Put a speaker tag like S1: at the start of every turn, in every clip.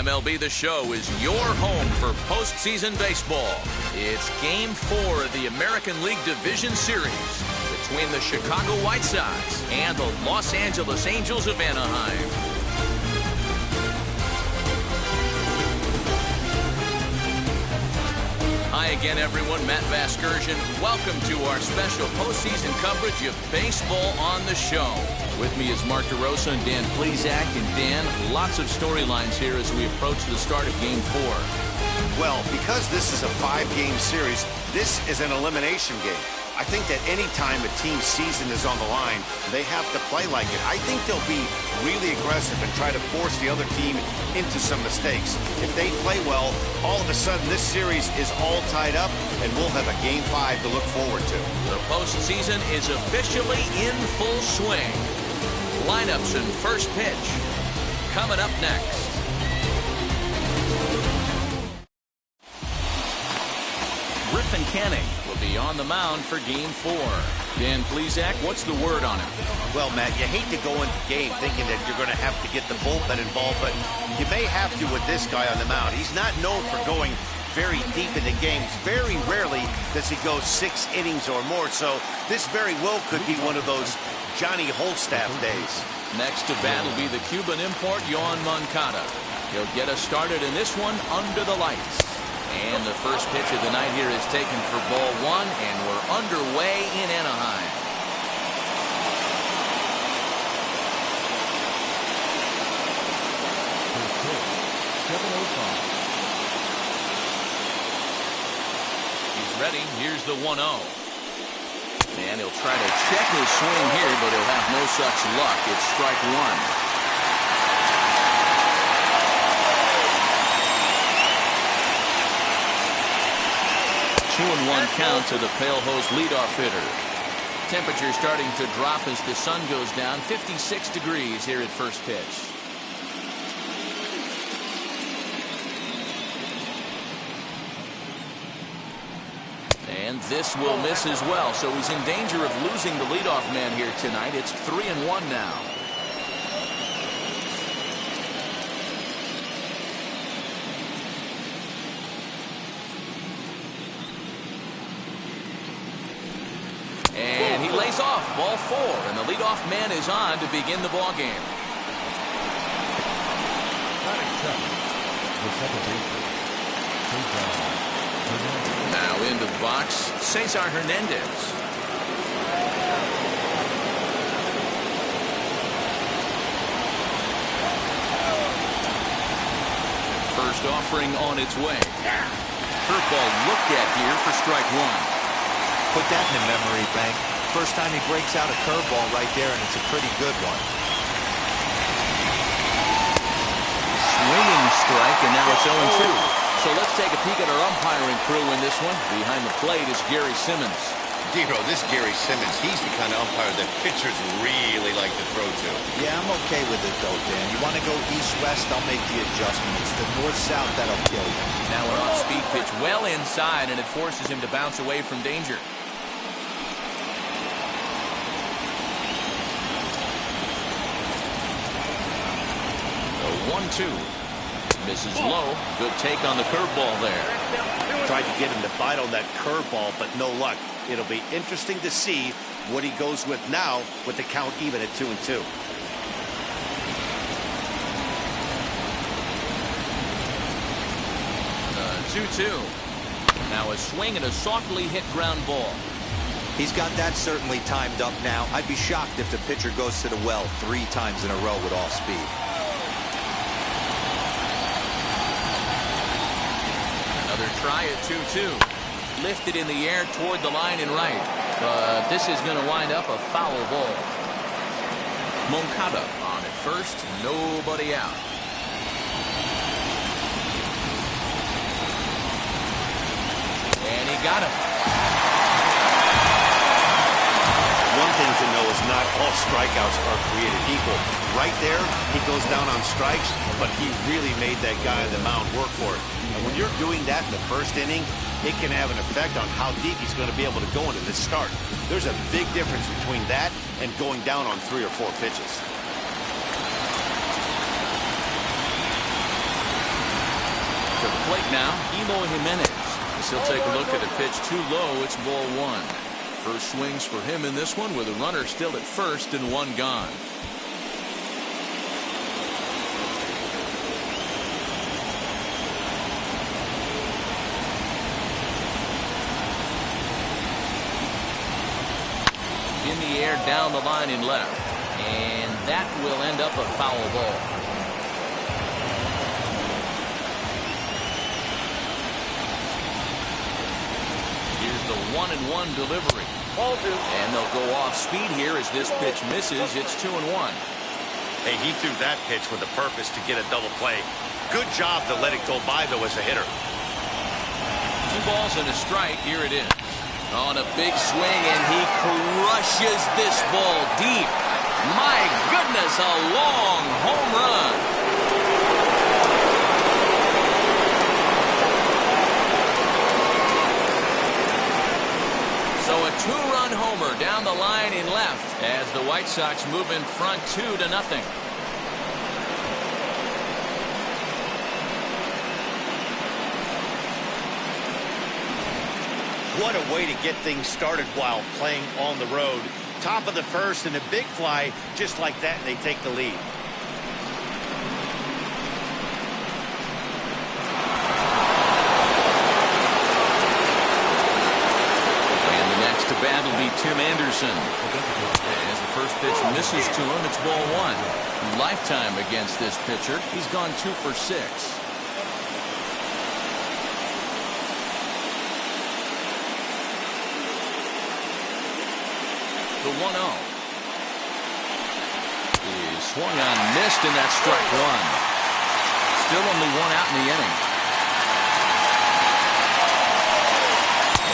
S1: MLB The Show is your home for postseason baseball. It's Game 4 of the American League Division Series between the Chicago White Sox and the Los Angeles Angels of Anaheim. Hi again, everyone. Matt Vasgersian. Welcome to our special postseason coverage of Baseball on the Show. With me is Mark DeRosa and Dan Plesac. And Dan, lots of storylines here as we approach the start of Game 4.
S2: Well, because this is a 5-game series, this is an elimination game. I think that any time a team's season is on the line, they have to play like it. I think they'll be really aggressive and try to force the other team into some mistakes. If they play well, all of a sudden this series is all tied up, and we'll have a Game 5 to look forward to.
S1: The postseason is officially in full swing. Lineups and first pitch coming up next. Griffin Canning will be on the mound for Game 4. Dan Plesac, what's the word on him?
S2: Well, Matt, you hate to go into the game thinking that you're going to have to get the bullpen involved, but you may have to with this guy on the mound. He's not known for going very deep into games. Very rarely does he go 6 innings or more, so this very well could be one of those Johnny Holstaff days. Next to bat will be the Cuban import, Yoan Moncada. He'll get us started in this one under the lights. And the first pitch of the night here is taken for ball 1, and we're underway in Anaheim. He's ready. Here's the 1-0. And he'll try to check his swing here, but he'll have no such luck. It's strike 1. 2-1 count to the Pale Hose leadoff hitter. Temperature starting to drop as the sun goes down. 56 degrees here at first pitch. And this will miss as well, so he's in danger of losing the leadoff man here tonight. It's 3-1 now. And he lays off ball 4, and the leadoff man is on to begin the ball game. Now into the box, Cesar Hernandez. First offering on its way. Curveball looked at here for strike 1.
S3: Put that in the memory bank. First time he breaks out a curveball right there, and it's a pretty good one.
S1: Swinging strike, and now it's 0-2. So let's take a peek at our umpiring crew in this one. Behind the plate is Gary Simmons.
S2: Dero, this Gary Simmons, he's the kind of umpire that pitchers really like to throw to.
S3: Yeah, I'm okay with it, though, Dan. You want to go east-west, I'll make the adjustment. It's the north-south that'll kill you.
S1: Now an off-speed pitch well inside, and it forces him to bounce away from danger. 1-2. Misses low. Good take on the curveball there.
S2: Tried to get him to bite on that curveball, but no luck. It'll be interesting to see what he goes with now with the count even at 2-2.
S1: The 2-2. Now a swing and a softly hit ground ball.
S3: He's got that certainly timed up now. I'd be shocked if the pitcher goes to the well 3 times in a row with off speed.
S1: Another try at 2-2. Lifted in the air toward the line and right. But this is going to wind up a foul ball. Moncada on at first. Nobody out. And he got him.
S2: One thing to know is not all strikeouts are created equal. Right there, he goes down on strikes, but he really made that guy on the mound work for it. And when you're doing that in the first inning, it can have an effect on how deep he's going to be able to go into this start. There's a big difference between that and going down on 3 or 4 pitches.
S1: plate now, Emo Jimenez. As he'll take a look at a pitch too low. It's ball one. First swings for him in this one with a runner still at first and one gone. In the air down the line in left. And that will end up a foul ball. Here's the 1-1 delivery. And they'll go off speed here as this pitch misses. It's 2-1.
S2: Hey, he threw that pitch with a purpose to get a double play. Good job to let it go by, though, as a hitter.
S1: 2 balls and a strike. Here it is. On a big swing, and he crushes this ball deep. My goodness, a long home run. So a 2-run homer down the line in left as the White Sox move in front 2-0.
S2: What a way to get things started while playing on the road. Top of the first and a big fly. Just like that, they take the lead.
S1: And the next to bat will be Tim Anderson. As the first pitch misses to him, it's ball one. Lifetime against this pitcher. He's gone 2 for 6. The 1-0 is swung on, missed, and that's strike one. Still only 1 out in the inning.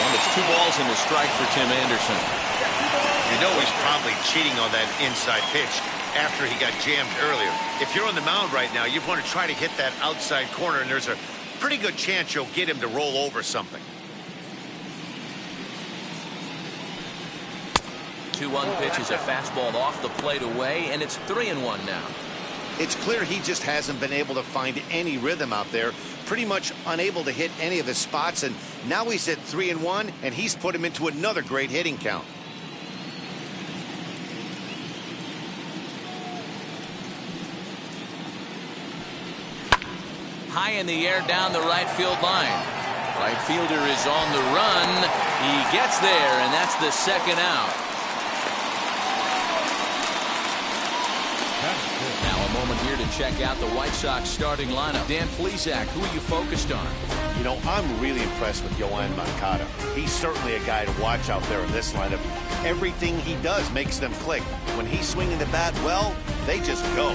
S1: And it's 2 balls and a strike for Tim Anderson.
S2: You know he's probably cheating on that inside pitch after he got jammed earlier. If you're on the mound right now, you want to try to hit that outside corner, and there's a pretty good chance you'll get him to roll over something.
S1: 2-1 pitch is a fastball off the plate away, and it's 3-1 now.
S2: It's clear he just hasn't been able to find any rhythm out there. Pretty much unable to hit any of his spots, and now he's at 3-1, and he's put him into another great hitting count.
S1: High in the air down the right field line. Right fielder is on the run. He gets there, and that's the second out. Now a moment here to check out the White Sox starting lineup. Dan Plesac, who are you focused on?
S2: You know, I'm really impressed with Yoan Moncada. He's certainly a guy to watch out there in this lineup. Everything he does makes them click. When he's swinging the bat well, they just go.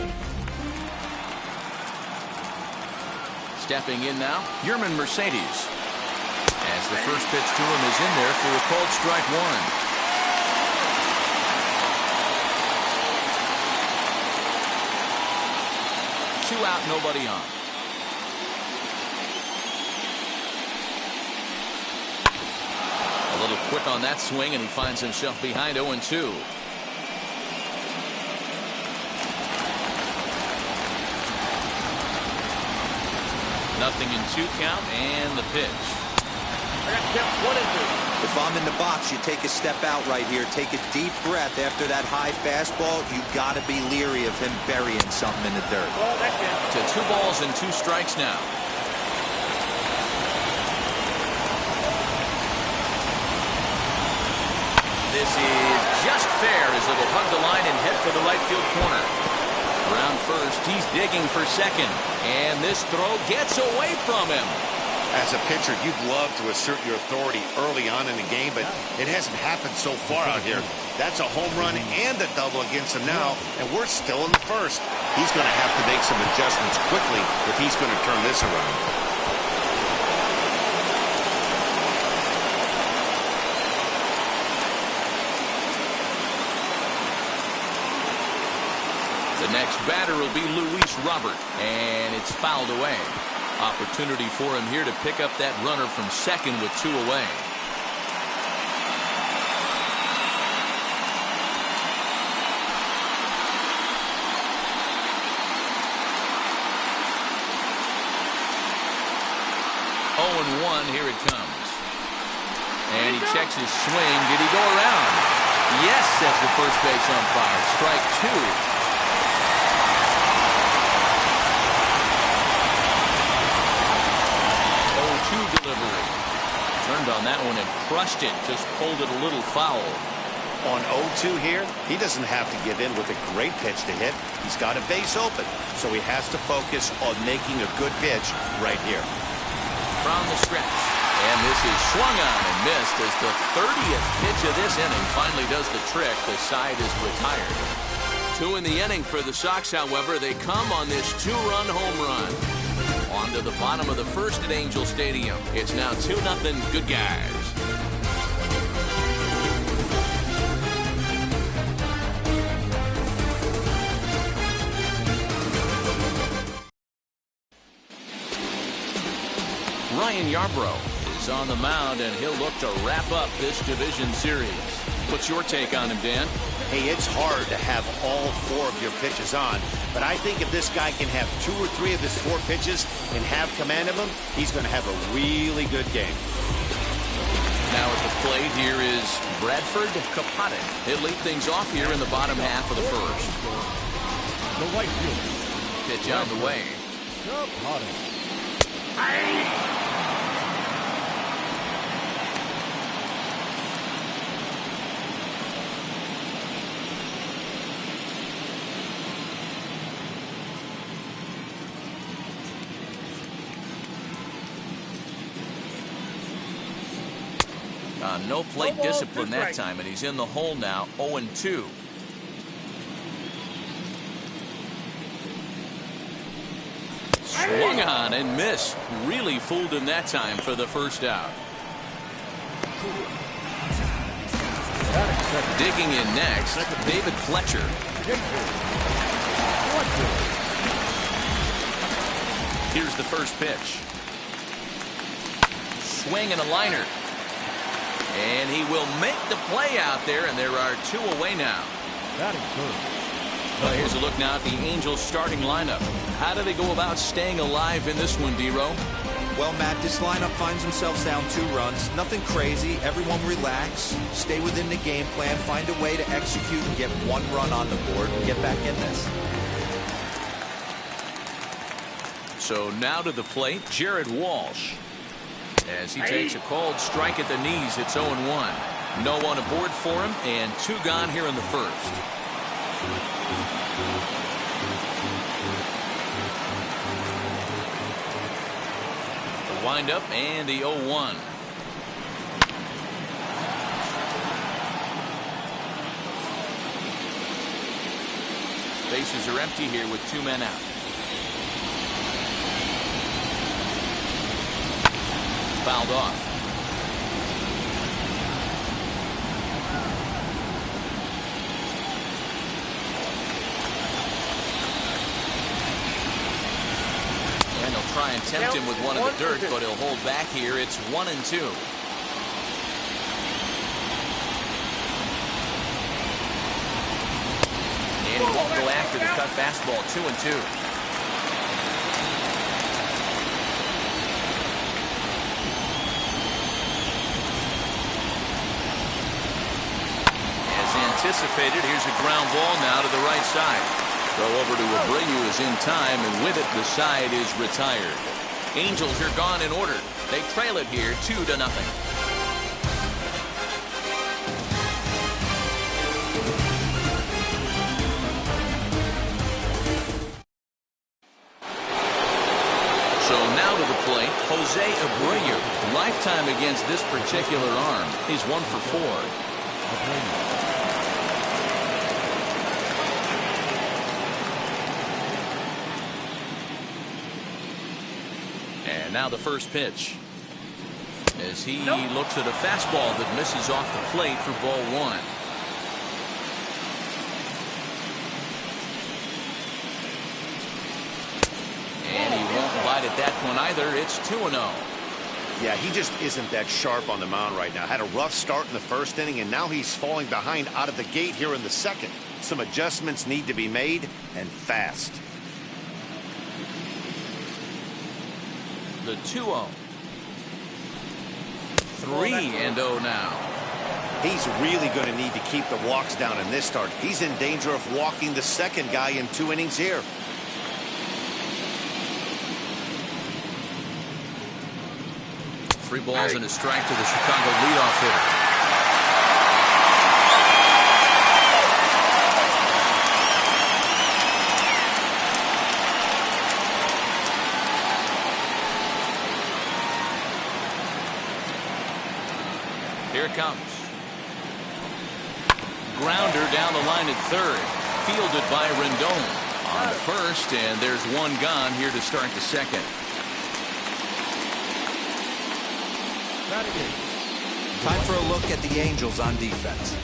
S1: Stepping in now, Yerman Mercedes. As the first pitch to him is in there for a called strike one. 2 out, nobody on. A little quick on that swing, and he finds himself behind 0-2. Nothing in 2 count, and the pitch.
S3: If I'm in the box, you take a step out right here. Take a deep breath after that high fastball. You got to be leery of him burying something in the dirt.
S1: To 2 balls and 2 strikes now. This is just fair as it'll hug the line and head for the right field corner. Around first, he's digging for second. And this throw gets away from him.
S2: As a pitcher, you'd love to assert your authority early on in the game, but it hasn't happened so far out here. That's a home run and a double against him now, and we're still in the first. He's going to have to make some adjustments quickly if he's going to turn this around.
S1: The next batter will be Luis Robert, and it's fouled away. Opportunity for him here to pick up that runner from second with 2 away. 0-1. Here it comes. And he checks his swing. Did he go around? Yes, says the first base umpire. Strike two. 0-2 delivery. Turned on that one and crushed it. Just pulled it a little foul.
S2: On 0-2 here, he doesn't have to give in with a great pitch to hit. He's got a base open, so he has to focus on making a good pitch right here.
S1: From the stretch. And this is swung on and missed as the 30th pitch of this inning finally does the trick. The side is retired. 2 in the inning for the Sox, however. They come on this 2-run home run. On to the bottom of the first at Angel Stadium. It's now 2-0. Good guys. Ryan Yarbrough is on the mound, and he'll look to wrap up this division series. What's your take on him, Dan?
S2: Hey, it's hard to have all 4 of your pitches on, but I think if this guy can have 2 or 3 of his 4 pitches and have command of them, he's going to have a really good game.
S1: Now at the plate, here is Bradford Kapatic. He'll lead things off here in the bottom half of the first.
S4: The right fielder.
S1: Pitch on the way. No plate discipline that time, and he's in the hole now, 0-2. Swung on and missed. Really fooled him that time for the first out. Digging in next, David Fletcher. Here's the first pitch. Swing and a liner. And he will make the play out there, and there are 2 away now. Well, here's a look now at the Angels starting lineup. How do they go about staying alive in this one, D-Row?
S3: Well, Matt, this lineup finds themselves down 2 runs. Nothing crazy. Everyone relax. Stay within the game plan. Find a way to execute and get 1 run on the board and get back in this.
S1: So now to the plate, Jared Walsh. As he takes a cold strike at the knees, it's 0-1. No one aboard for him, and 2 gone here in the first. The windup and the 0-1. Bases are empty here with 2 men out. Fouled off. And they'll try and tempt him with one in the dirt, but he'll hold back here. It's 1-2. And he won't go after the cut fastball. 2-2. Anticipated. Here's a ground ball now to the right side. Throw over to Abreu is in time, and with it, the side is retired. Angels are gone in order. They trail it here 2-0. So now to the plate, Jose Abreu. Lifetime against this particular arm. He's 1 for 4. Now the first pitch as he looks at a fastball that misses off the plate for ball 1. And he won't bite at that one either. It's 2-0.
S2: Yeah, he just isn't that sharp on the mound right now. Had a rough start in the first inning, and now he's falling behind out of the gate here in the second. Some adjustments need to be made, and fast.
S1: The 2-0. 3-0 now.
S2: He's really going to need to keep the walks down in this start. He's in danger of walking the second guy in 2 innings here.
S1: Three balls and a strike to the Chicago leadoff hitter. Here it comes. Grounder down the line at third. Fielded by Rendon. On to first, and there's one gone here to start the second.
S3: Time for a look at the Angels on defense.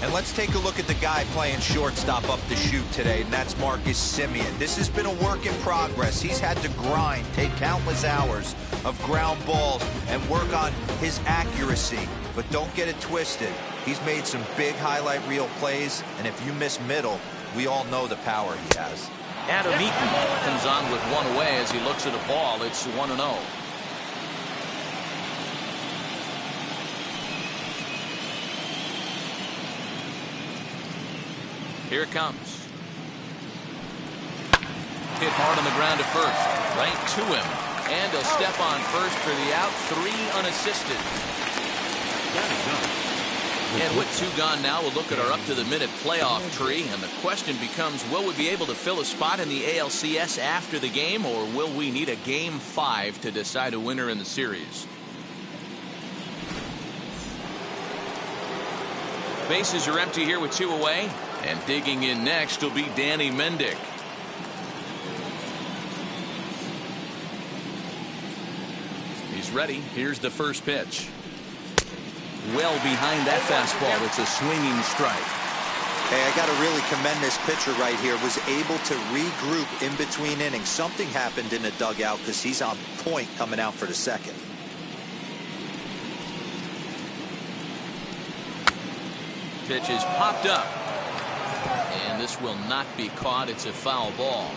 S3: And let's take a look at the guy playing shortstop up the chute today, and that's Marcus Semien. This has been a work in progress. He's had to grind, take countless hours of ground balls, and work on his accuracy. But don't get it twisted. He's made some big highlight reel plays, and if you miss middle, we all know the power he has.
S1: Adam Eaton comes on with one away as he looks at a ball. It's 1-0. Here it comes. Hit hard on the ground to first. Right to him. And he'll step on first for the out. 3 unassisted. And with 2 gone now, we'll look at our up-to-the-minute playoff tree. And the question becomes, will we be able to fill a spot in the ALCS after the game, or will we need a Game 5 to decide a winner in the series? Bases are empty here with 2 away. And digging in next will be Danny Mendick. He's ready. Here's the first pitch. Well behind that fastball. It's a swinging strike.
S3: Hey, I got to really commend this pitcher right here. Was able to regroup in between innings. Something happened in the dugout because he's on point coming out for the second.
S1: Pitch is popped up. And this will not be caught. It's a foul ball.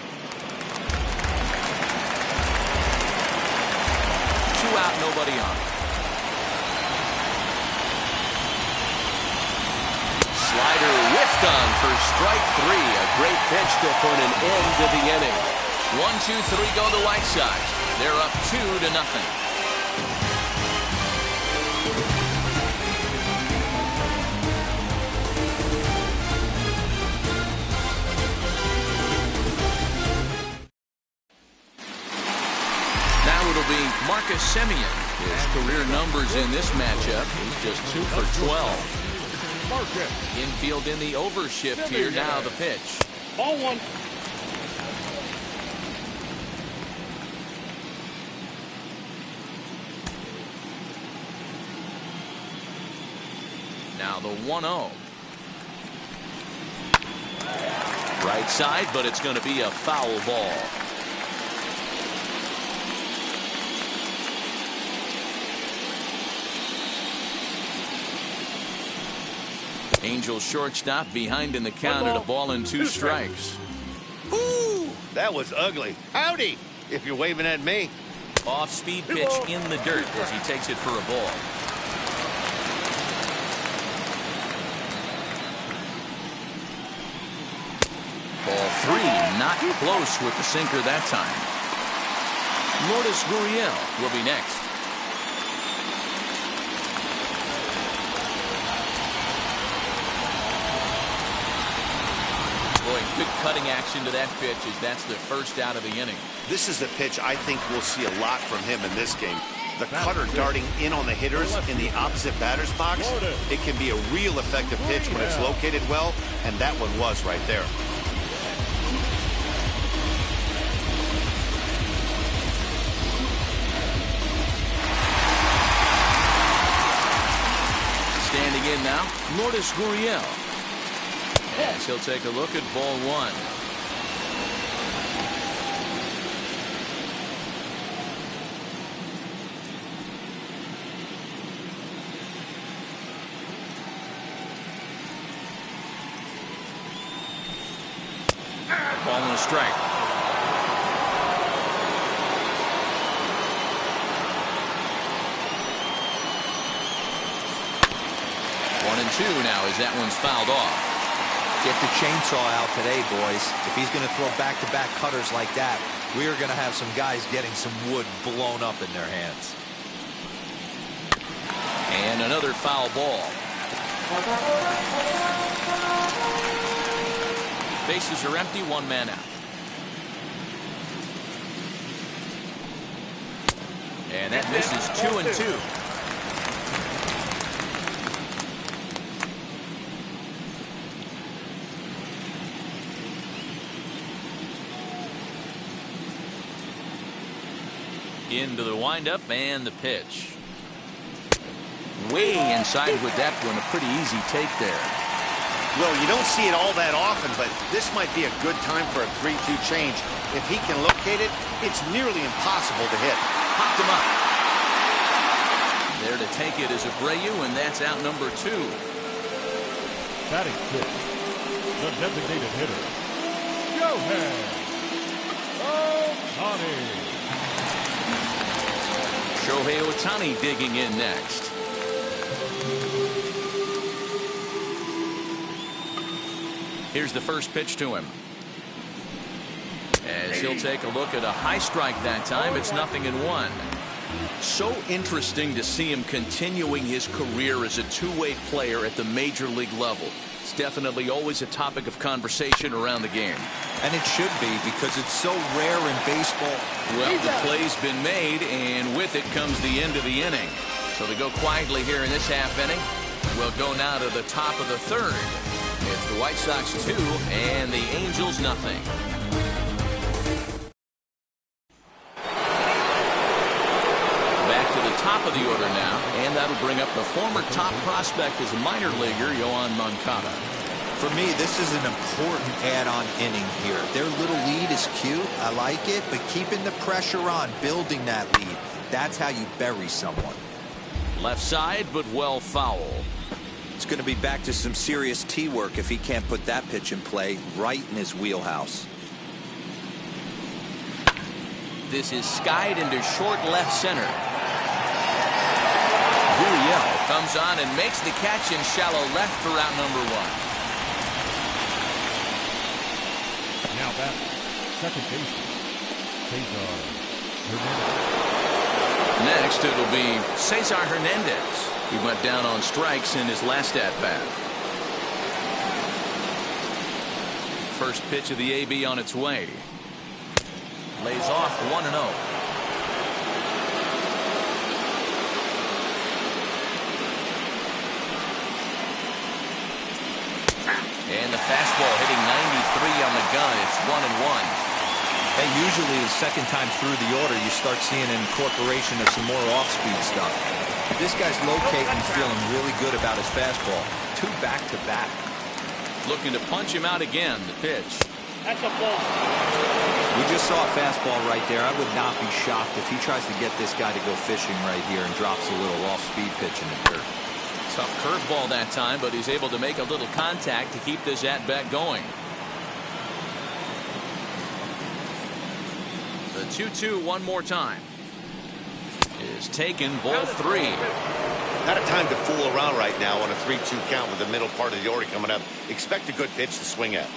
S1: 2 out, nobody on. Slider whiffed on for strike 3. A great pitch to put an end to the inning. 1-2-3 go the White Sox. They're up 2-0. Marcus Semien. His career numbers in this matchup. He's just 2 for 12. Infield in the overshift here. Now the pitch.
S4: Ball 1.
S1: Now the 1-0. Right side, but it's going to be a foul ball. Angels shortstop behind in the count at a ball and 2 strikes.
S2: Woo! That was ugly. Howdy, if you're waving at me.
S1: Off-speed pitch in the dirt as he takes it for a ball. Ball 3, not close with the sinker that time. Lourdes Gurriel will be next. Good cutting action to that pitch as that's the first out of the inning.
S2: This is a pitch I think we'll see a lot from him in this game. The cutter darting in on the hitters in the opposite batter's box. It can be a real effective pitch when it's located well, and that one was right there.
S1: Standing in now, Lourdes Gurriel. As he'll take a look at ball 1. Ball and a strike. now as that one's fouled off.
S3: Get the chainsaw out today, boys. If he's going to throw back-to-back cutters like that, we are going to have some guys getting some wood blown up in their hands.
S1: And another foul ball. Bases are empty, one man out. And that misses 2-2. Into the windup and the pitch. Way inside with that one. A pretty easy take there.
S2: Well, you don't see it all that often, but this might be a good time for a 3-2 change. If he can locate it, it's nearly impossible to hit.
S1: Popped him up. There to take it is Abreu, and that's out number 2.
S4: Batting fifth, the designated hitter, Shohei Ohtani.
S1: Shohei Ohtani digging in next. Here's the first pitch to him. As he'll take a look at a high strike that time, it's 0-1. So interesting to see him continuing his career as a two-way player at the major league level. It's definitely always a topic of conversation around the game.
S3: And it should be, because it's so rare in baseball.
S1: Well, the play's been made, and with it comes the end of the inning. So they go quietly here in this half inning. We'll go now to the top of the third. It's the White Sox 2 and the Angels 0. Back to the top of the order now, and that'll bring up the former top prospect as a minor leaguer, Yoan Moncada.
S3: For me, this is an important add-on inning here. Their little lead is cute. I like it, but keeping the pressure on, building that lead, that's how you bury someone.
S1: Left side, but well foul.
S3: It's going to be back to some serious tee work if he can't put that pitch in play right in his wheelhouse.
S1: This is skied into short left center. Gurriel comes on and makes the catch in shallow left for out number 1.
S4: Now back, second baseman, Cesar Hernandez.
S1: Next, it'll be Cesar Hernandez. He went down on strikes in his last at-bat. First pitch of the AB on its way. Lays off 1-0. And the fastball hitting 93 on the gun. It's 1-1.
S3: Hey, usually the second time through the order, you start seeing an incorporation of some more off-speed stuff. This guy's locating, feeling really good about his fastball. 2 back-to-back.
S1: Looking to punch him out again. The pitch.
S4: That's a ball.
S3: We just saw a fastball right there. I would not be shocked if he tries to get this guy to go fishing right here and drops a little off-speed pitch in the dirt.
S1: Tough curveball that time, but he's able to make a little contact to keep this at-bat going. The 2-2 one more time is taken, ball 3.
S2: Not a time to fool around right now on a 3-2 count with the middle part of the order coming up. Expect a good pitch to swing at.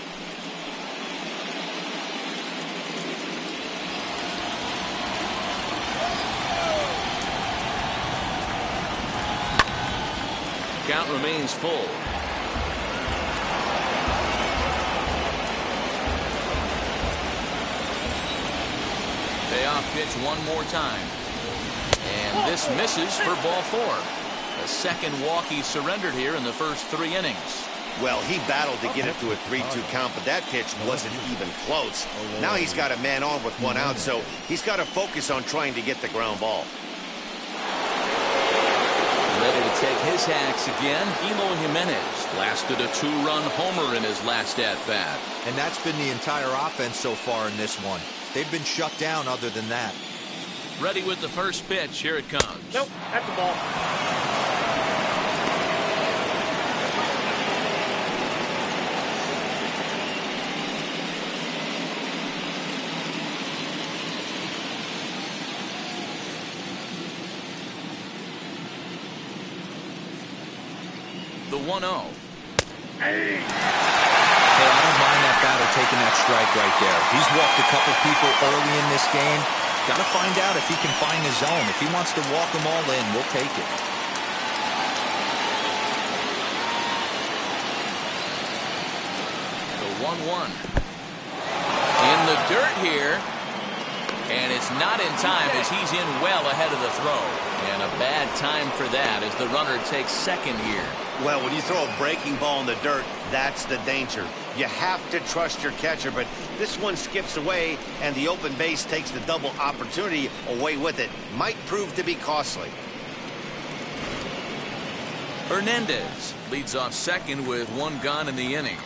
S1: Count remains full. Payoff pitch one more time. And this misses for ball 4. The second walk he surrendered here in the first 3 innings.
S2: Well, he battled to get it to a 3-2 count, but that pitch wasn't even close. Now he's got a man on with 1 out, so he's got to focus on trying to get the ground ball.
S1: Ready to take his hacks again, Eloy Jimenez lasted a 2-run homer in his last at-bat.
S3: And that's been the entire offense so far in this one. They've been shut down other than that.
S1: Ready with the first pitch. Here it comes.
S4: Nope, that's the ball.
S1: The 1-0.
S3: Hey, I don't mind that batter taking that strike right there. He's walked a couple people early in this game. Got to find out if he can find his zone. If he wants to walk them all in, we'll take it.
S1: The 1-1. In the dirt here. And it's not in time as he's in well ahead of the throw. And a bad time for that as the runner takes second here.
S2: Well, when you throw a breaking ball in the dirt, that's the danger. You have to trust your catcher, but this one skips away, and the open base takes the double opportunity away with it. Might prove to be costly.
S1: Hernandez leads off second with one gone in the inning.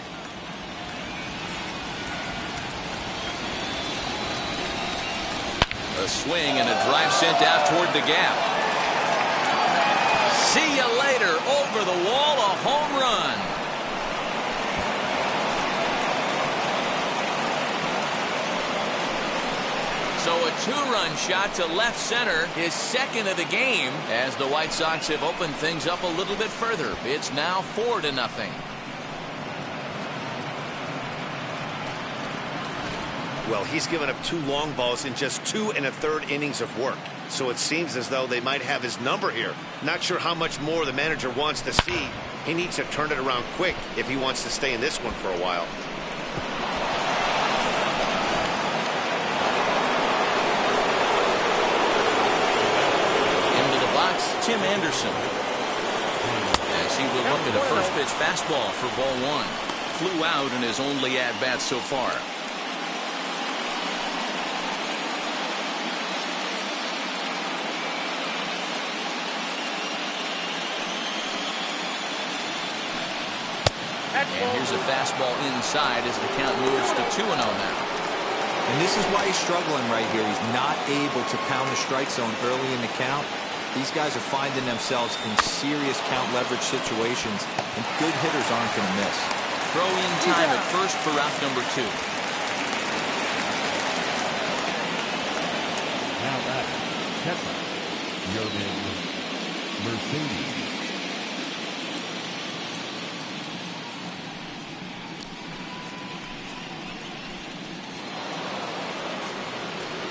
S1: A swing and a drive sent out toward the gap. See you later. Over the wall, a home run. So a two-run shot to left center, his second of the game, as the White Sox have opened things up a little bit further. It's now 4-0.
S2: Well, he's given up 2 long balls in just 2 1/3 innings of work. So it seems as though they might have his number here. Not sure how much more the manager wants to see. He needs to turn it around quick if he wants to stay in this one for a while.
S1: Into the box, Tim Anderson. As he will look at a first pitch fastball for ball 1. Flew out in his only at-bat so far. And here's a fastball inside as the count moves to 2-0 now.
S3: And this is why he's struggling right here. He's not able to pound the strike zone early in the count. These guys are finding themselves in serious count leverage situations, and good hitters aren't going to miss.
S1: Throw in time at first for out number 2.
S4: Now that catcher, Mercedes.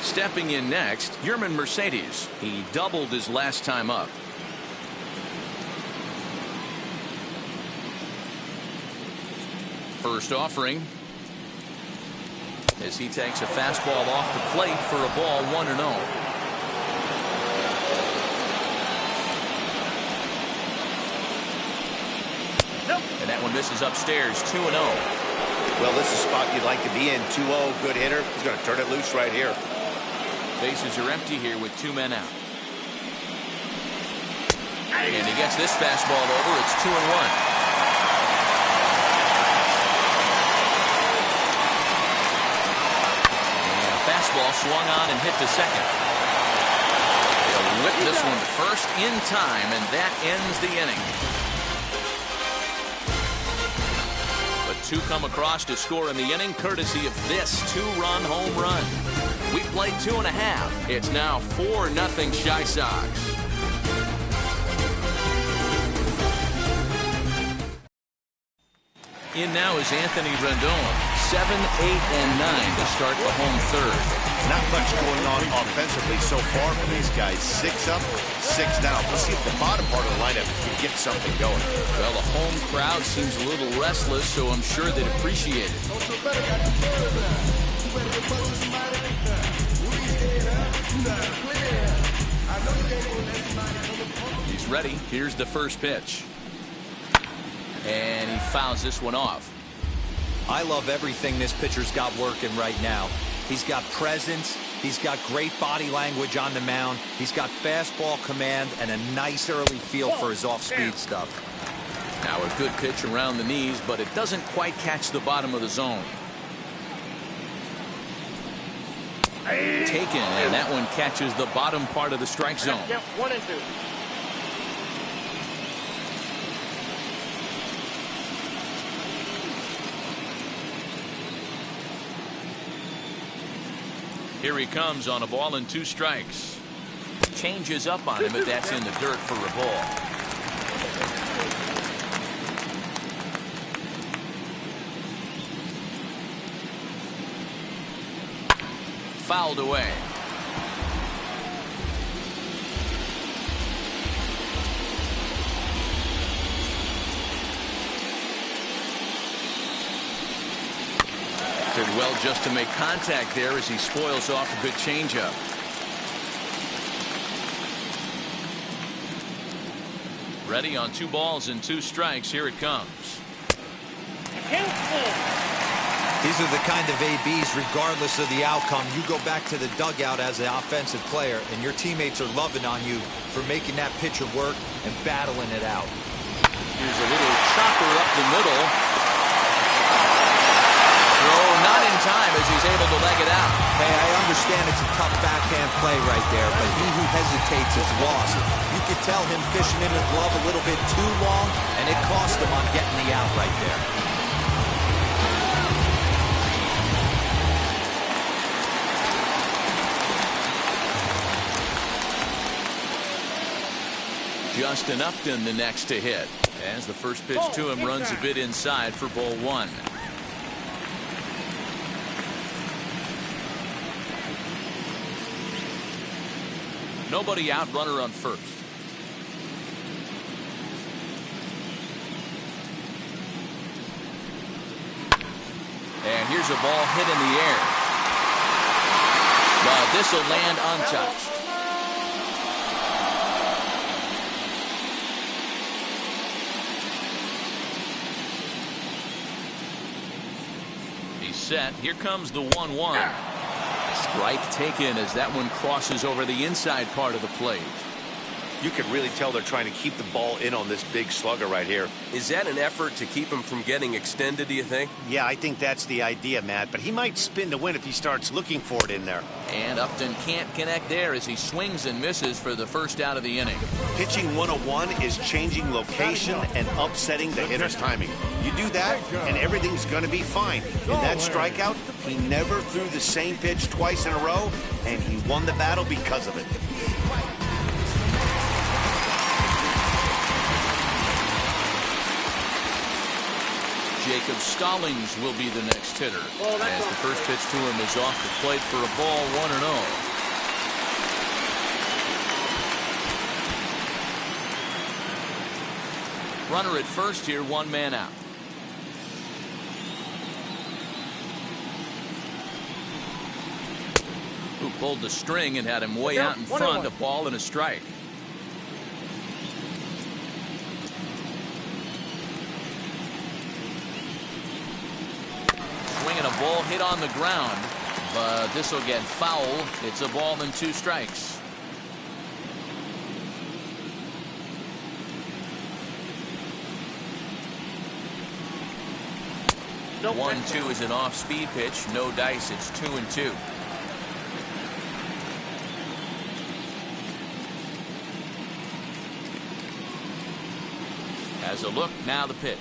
S1: Stepping in next, Yerman Mercedes. He doubled his last time up. First offering as he takes a fastball off the plate for a ball 1-0. And that one misses upstairs, 2-0.
S2: Well, this is a spot you'd like to be in. 2-0, good hitter. He's going to turn it loose right here.
S1: Bases are empty here with 2 men out. And he gets this fastball over. It's 2-1. And a fastball swung on and hit to second. They'll whip this one to first in time, and that ends the inning. But 2 come across to score in the inning, courtesy of this 2-run home run. We played 2.5. It's now 4-0 Chi Sox. In now is Anthony Rendon. 7, 8, and 9 to start the home third.
S2: Not much going on offensively so far for these guys. 6 up, 6 down. We'll see if the bottom part of the lineup can get something going.
S1: Well, the home crowd seems a little restless, so I'm sure they'd appreciate it. He's ready. Here's the first pitch. And he fouls this one off.
S3: I love everything this pitcher's got working right now. He's got presence. He's got great body language on the mound. He's got fastball command and a nice early feel for his off-speed stuff.
S1: Now a good pitch around the knees, but it doesn't quite catch the bottom of the zone. Taken, and that one catches the bottom part of the strike zone.
S5: 1 and 2.
S1: Here he comes on a ball and 2 strikes. Changes up on him, but that's in the dirt for a ball. fouled away. Did well just to make contact there as he spoils off a good changeup. Ready on 2 balls and 2 strikes. Here it comes.
S3: These are the kind of ABs, regardless of the outcome. You go back to the dugout as an offensive player, and your teammates are loving on you for making that pitcher work and battling it out.
S1: Here's a little chopper up the middle. Throw not in time as he's able to leg it out.
S3: Hey, I understand it's a tough backhand play right there, but he who hesitates is lost. You could tell him fishing in the glove a little bit too long, and it cost him on getting the out right there.
S1: Justin Upton the next to hit, as the first pitch to him runs a bit inside for ball 1. Nobody out, runner on first. And here's a ball hit in the air, but this will land untouched. Set. Here comes the 1-1. Strike taken as that one crosses over the inside part of the plate.
S2: You can really tell they're trying to keep the ball in on this big slugger right here.
S5: Is that an effort to keep him from getting extended, do you think?
S2: Yeah, I think that's the idea, Matt, but he might spin to win if he starts looking for it in there.
S1: And Upton can't connect there as he swings and misses for the first out of the inning.
S2: Pitching 101 is changing location and upsetting the hitter's timing. You do that, and everything's going to be fine. In that strikeout, he never threw the same pitch twice in a row, and he won the battle because of it.
S1: Jacob Stallings will be the next hitter, as the first pitch to him is off the plate for a ball, 1-0. Runner at first here, 1 man out. Who pulled the string and had him way out in front, a ball and a strike. Swinging a ball hit on the ground, but this will get foul. It's a ball and 2 strikes. Nope. 1-2 is an off-speed pitch. No dice. It's 2-2. Has a look. Now the pitch.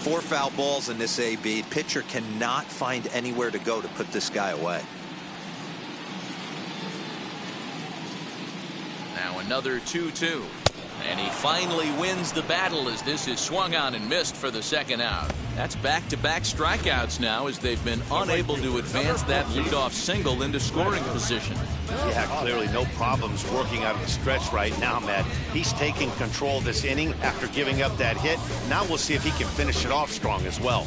S3: Four foul balls in this AB. Pitcher cannot find anywhere to go to put this guy away.
S1: Now another 2-2. And he finally wins the battle as this is swung on and missed for the second out. That's back-to-back strikeouts now as they've been unable to advance that leadoff single into scoring position.
S2: Yeah, clearly no problems working out of the stretch right now, Matt. He's taking control of this inning after giving up that hit. Now we'll see if he can finish it off strong as well.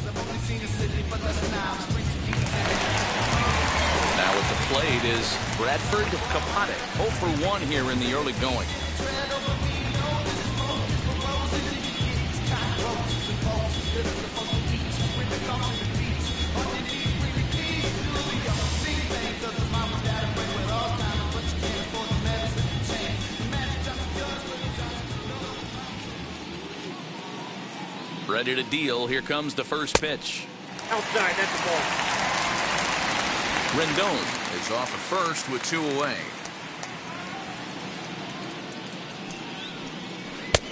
S1: Now at the plate is Bradford Capote, 0 for 1 here in the early going. Ready to deal. Here comes the first pitch.
S6: Outside, that's a ball.
S1: Rendon is off at first with 2 away.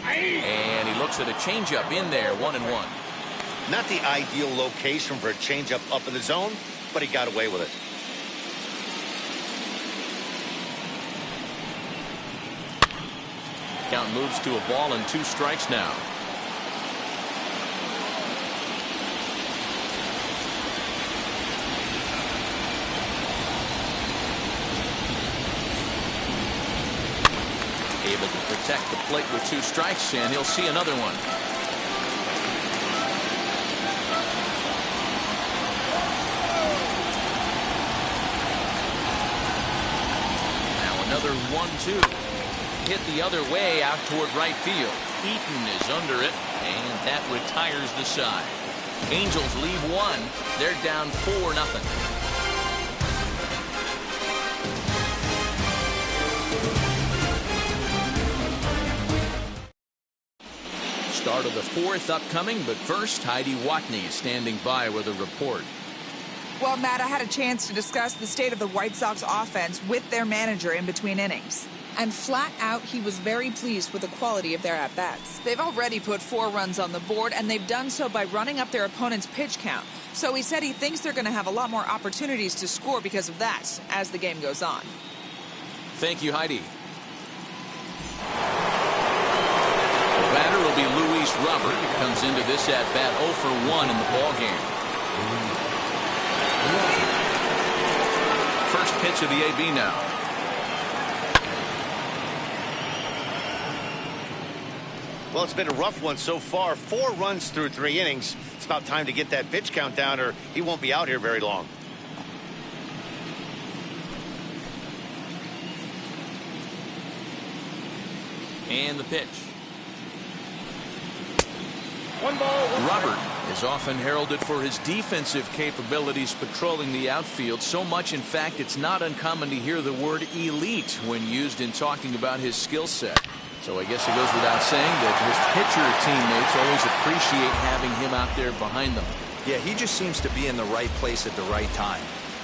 S1: And he looks at a changeup in there, 1-1.
S2: Not the ideal location for a changeup up in the zone, but he got away with it.
S1: Count moves to a ball and 2 strikes now. Able to protect the plate with 2 strikes, and he'll see another one. Now another 1-2. Hit the other way out toward right field. Eaton is under it, and that retires the side. Angels leave 1. They're down 4-0. Start of the 4th upcoming, but first, Heidi Watney standing by with a report.
S6: Well, Matt, I had a chance to discuss the state of the White Sox offense with their manager in between innings. And flat out, he was very pleased with the quality of their at-bats. They've already put 4 runs on the board, and they've done so by running up their opponent's pitch count. So he said he thinks they're going to have a lot more opportunities to score because of that as the game goes on.
S1: Thank you, Heidi. The batter will be Luis Robert. Comes into this at-bat 0 for 1 in the ballgame. First pitch of the AB now.
S2: Well, it's been a rough one so far. 4 runs through 3 innings. It's about time to get that pitch count down, or he won't be out here very long.
S1: And the pitch.
S4: 1 ball, 1
S1: Robert is often heralded for his defensive capabilities patrolling the outfield. So much, in fact, it's not uncommon to hear the word elite when used in talking about his skill set. So I guess it goes without saying that his pitcher teammates always appreciate having him out there behind them.
S3: Yeah, he just seems to be in the right place at the right time.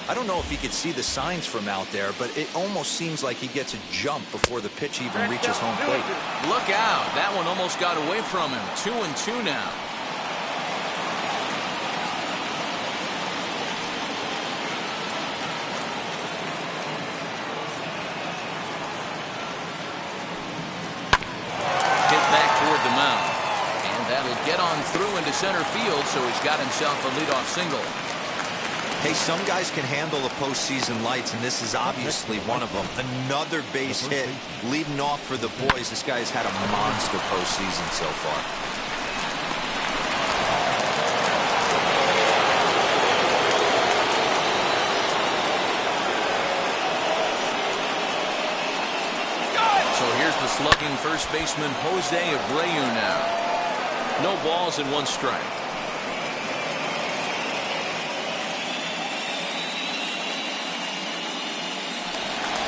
S3: I don't know if he could see the signs from out there, but it almost seems like he gets a jump before the pitch even reaches home plate.
S1: Look out. That one almost got away from him. 2-2 now. Get on through into center field, so he's got himself a leadoff single.
S3: Hey, some guys can handle the postseason lights, and this is obviously one of them. Another base hit leading off for the boys. This guy's had a monster postseason so far.
S1: So here's the slugging first baseman Jose Abreu now. No balls and 1 strike.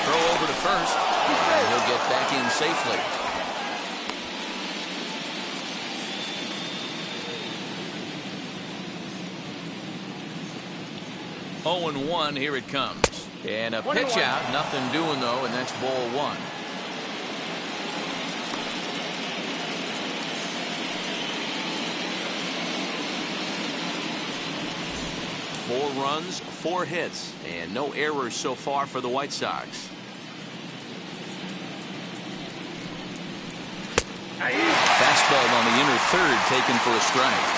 S1: Throw over to first. And he'll get back in safely. Oh and 1, here it comes. And a pitch out. Nothing doing, though, and that's ball 1. 4 runs, 4 hits, and no errors so far for the White Sox. Fastball on the inner third, taken for a strike.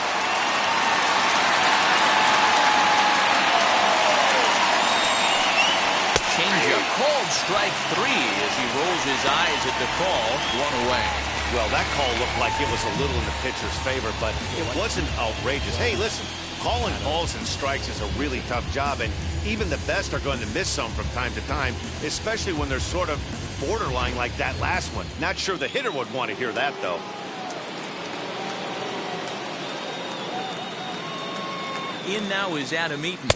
S1: Changeup called strike 3 as he rolls his eyes at the call. 1 away.
S2: Well, that call looked like it was a little in the pitcher's favor, but it wasn't outrageous. Hey, listen. Calling balls and strikes is a really tough job, and even the best are going to miss some from time to time, especially when they're sort of borderline like that last one. Not sure the hitter would want to hear that, though.
S1: In now is Adam Eaton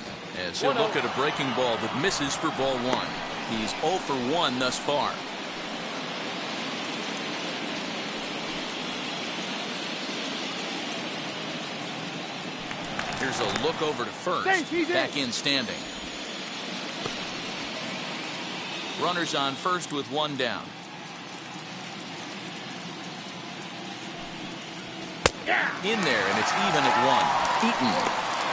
S1: as he'll look at a breaking ball that misses for ball 1. He's 0 for 1 thus far. Here's a look over to first. Back in standing. Runners on first with one down. In there, and it's even at one. Eaton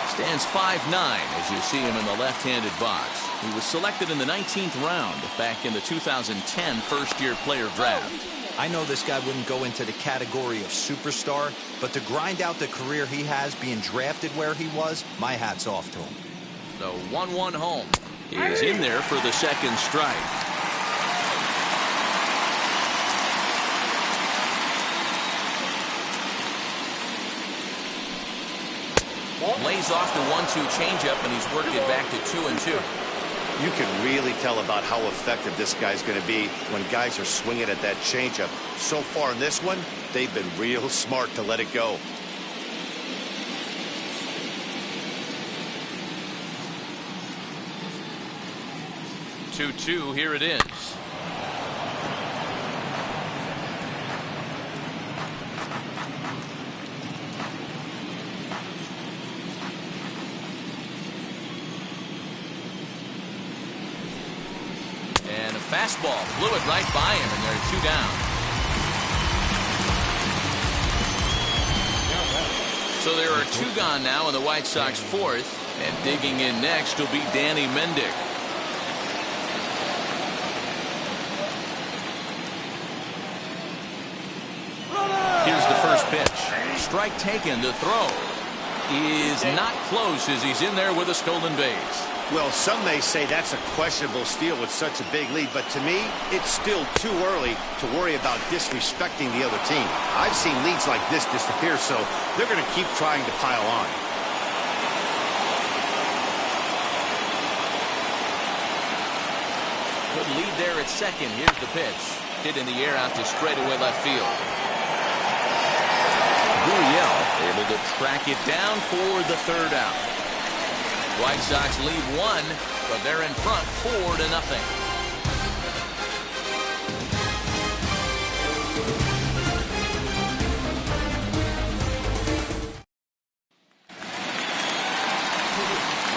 S1: stands 5'9" as you see him in the left-handed box. He was selected in the 19th round back in the 2010 first-year player draft.
S3: I know this guy wouldn't go into the category of superstar, but to grind out the career he has being drafted where he was, my hat's off to him.
S1: The 1-1 home is in there for the second strike. Lays off the 1-2 changeup, and he's worked it back to 2-2.
S2: You can really tell about how effective this guy's going to be when guys are swinging at that changeup. So far in this one, they've been real smart to let it go.
S1: Two, here it is. And a fastball blew it right by him, and they're two down. So there are two gone now in the White Sox fourth, and digging in next will be Danny Mendick. Here's the first pitch. Strike taken. The throw is not close as he's in there with a stolen base.
S2: Well, some may say that's a questionable steal with such a big lead, but to me, it's still too early to worry about disrespecting the other team. I've seen leads like this disappear, so they're going to keep trying to pile on.
S1: Good lead there at second. Here's the pitch. Hit in the air out to straightaway left field. Gurriel able to track it down for the third out. White Sox lead one, but they're in front 4-0.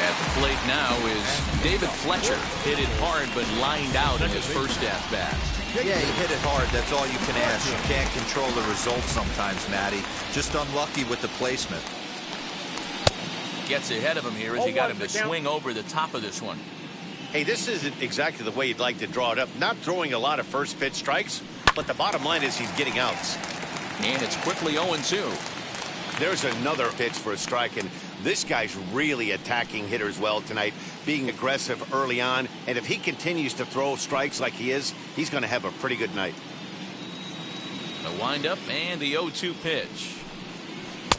S1: At the plate now is David Fletcher. Hit it hard, but lined out in his first at-bat.
S3: Yeah, he hit it hard. That's all you can ask. You can't control the results sometimes, Matty. Just unlucky with the placement.
S1: Gets ahead of him here as he got him to swing over the top of this one.
S2: Hey, this isn't exactly the way you'd like to draw it up. Not throwing a lot of first pitch strikes, but the bottom line is he's getting outs.
S1: And it's quickly 0-2.
S2: There's another pitch for a strike, and this guy's really attacking hitters well tonight, being aggressive early on, and if he continues to throw strikes like he is, he's going to have a pretty good night.
S1: The windup and the 0-2 pitch.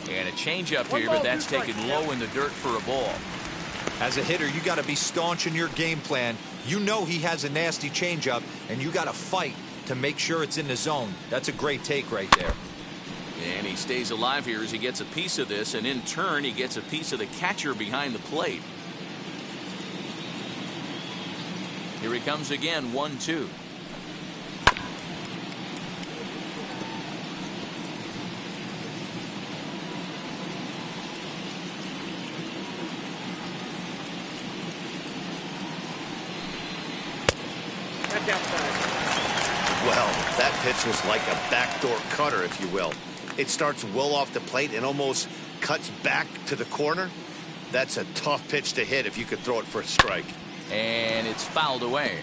S1: And a changeup here, but that's taken low in the dirt for a ball.
S3: As a hitter, you got to be staunch in your game plan. You know he has a nasty changeup, and you got to fight to make sure it's in the zone. That's a great take right there.
S1: And he stays alive here as he gets a piece of this, and in turn, he gets a piece of the catcher behind the plate. Here he comes again, 1-2.
S2: Well, that pitch was like a backdoor cutter, if you will. It starts well off the plate and almost cuts back to the corner. That's a tough pitch to hit if you could throw it for a strike.
S1: And it's fouled away.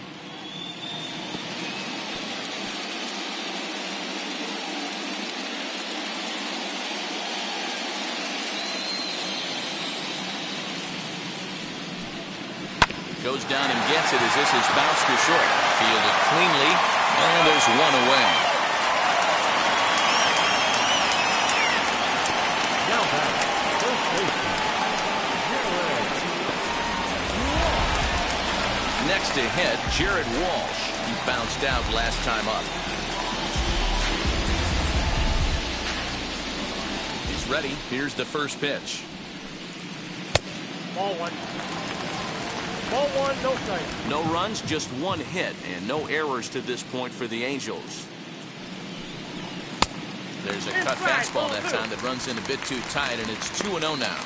S1: Goes down and gets it as this is bounced to short. Fielded cleanly, and there's one away.
S4: Now back, first baseman.
S1: Next to hit, Jared Walsh. He bounced out last time up. He's ready. Here's the first pitch.
S7: Ball one. Ball one, no strike.
S1: No runs, just one hit, and no errors to this point for the Angels. There's a cut fastball that time that runs in a bit too tight, and it's 2-0 now.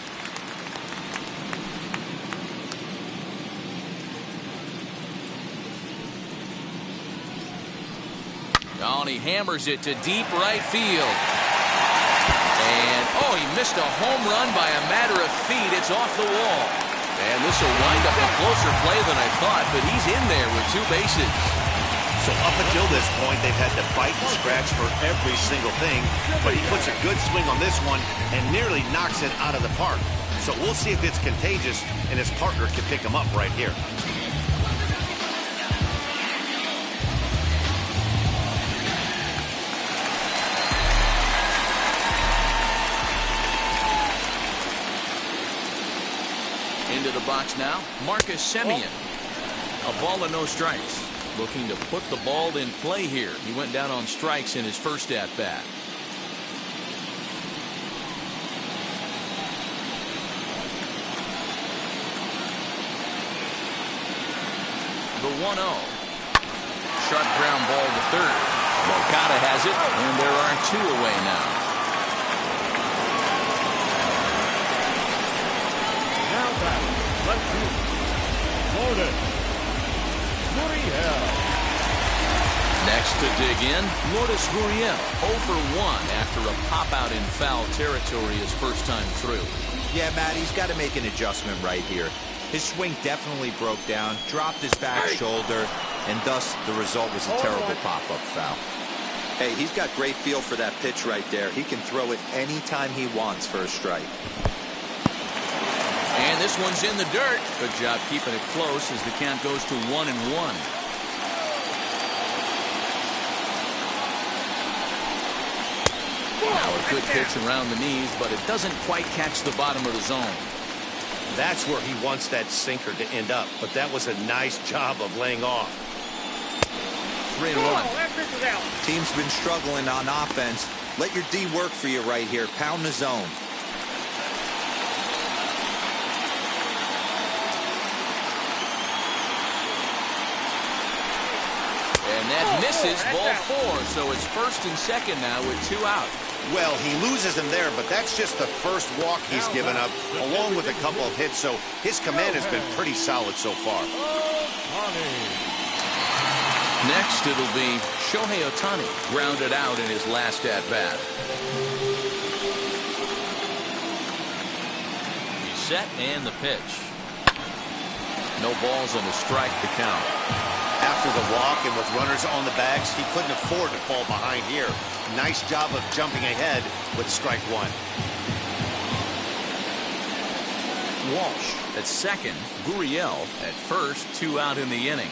S1: Oh, and he hammers it to deep right field. And, oh, he missed a home run by a matter of feet. It's off the wall. And this will wind up a closer play than I thought, but he's in there with 2 bases.
S2: So up until this point, they've had to fight and scratch for every single thing, but he puts a good swing on this one and nearly knocks it out of the park. So we'll see if it's contagious and his partner can pick him up right here.
S1: Into the box now, Marcus Semien. A ball and no strikes. Looking to put the ball in play here. He went down on strikes in his first at-bat. The 1-0. Sharp ground ball to third. Moncada has it, and there are 2 away now.
S4: Now back. Left field. Loaded. Gurriel.
S1: Next to dig in, Lourdes Gurriel, 0 for 1 after a pop-out in foul territory his first time through.
S3: Yeah, Matt, he's got to make an adjustment right here. His swing definitely broke down, dropped his back shoulder, and thus the result was a terrible pop-up foul. Hey, he's got great feel for that pitch right there. He can throw it anytime he wants for a strike.
S1: And this one's in the dirt. Good job keeping it close as the count goes to 1-1. Now a good pitch around the knees, but it doesn't quite catch the bottom of the zone.
S2: That's where he wants that sinker to end up, but that was a nice job of laying off.
S1: 3-1.
S3: Team's been struggling on offense. Let your D work for you right here. Pound the zone.
S1: And that misses ball 4, so it's first and second now with 2 out.
S2: Well, he loses him there, but that's just the first walk he's given up, along with a couple of hits, so his command has been pretty solid so far.
S1: Next, it'll be Shohei Ohtani, grounded out in his last at-bat. He's set, and the pitch. No balls and a strike to count.
S2: After the walk and with runners on the bags, he couldn't afford to fall behind here. Nice job of jumping ahead with strike 1.
S1: Walsh at second, Gurriel at first, 2 out in the inning.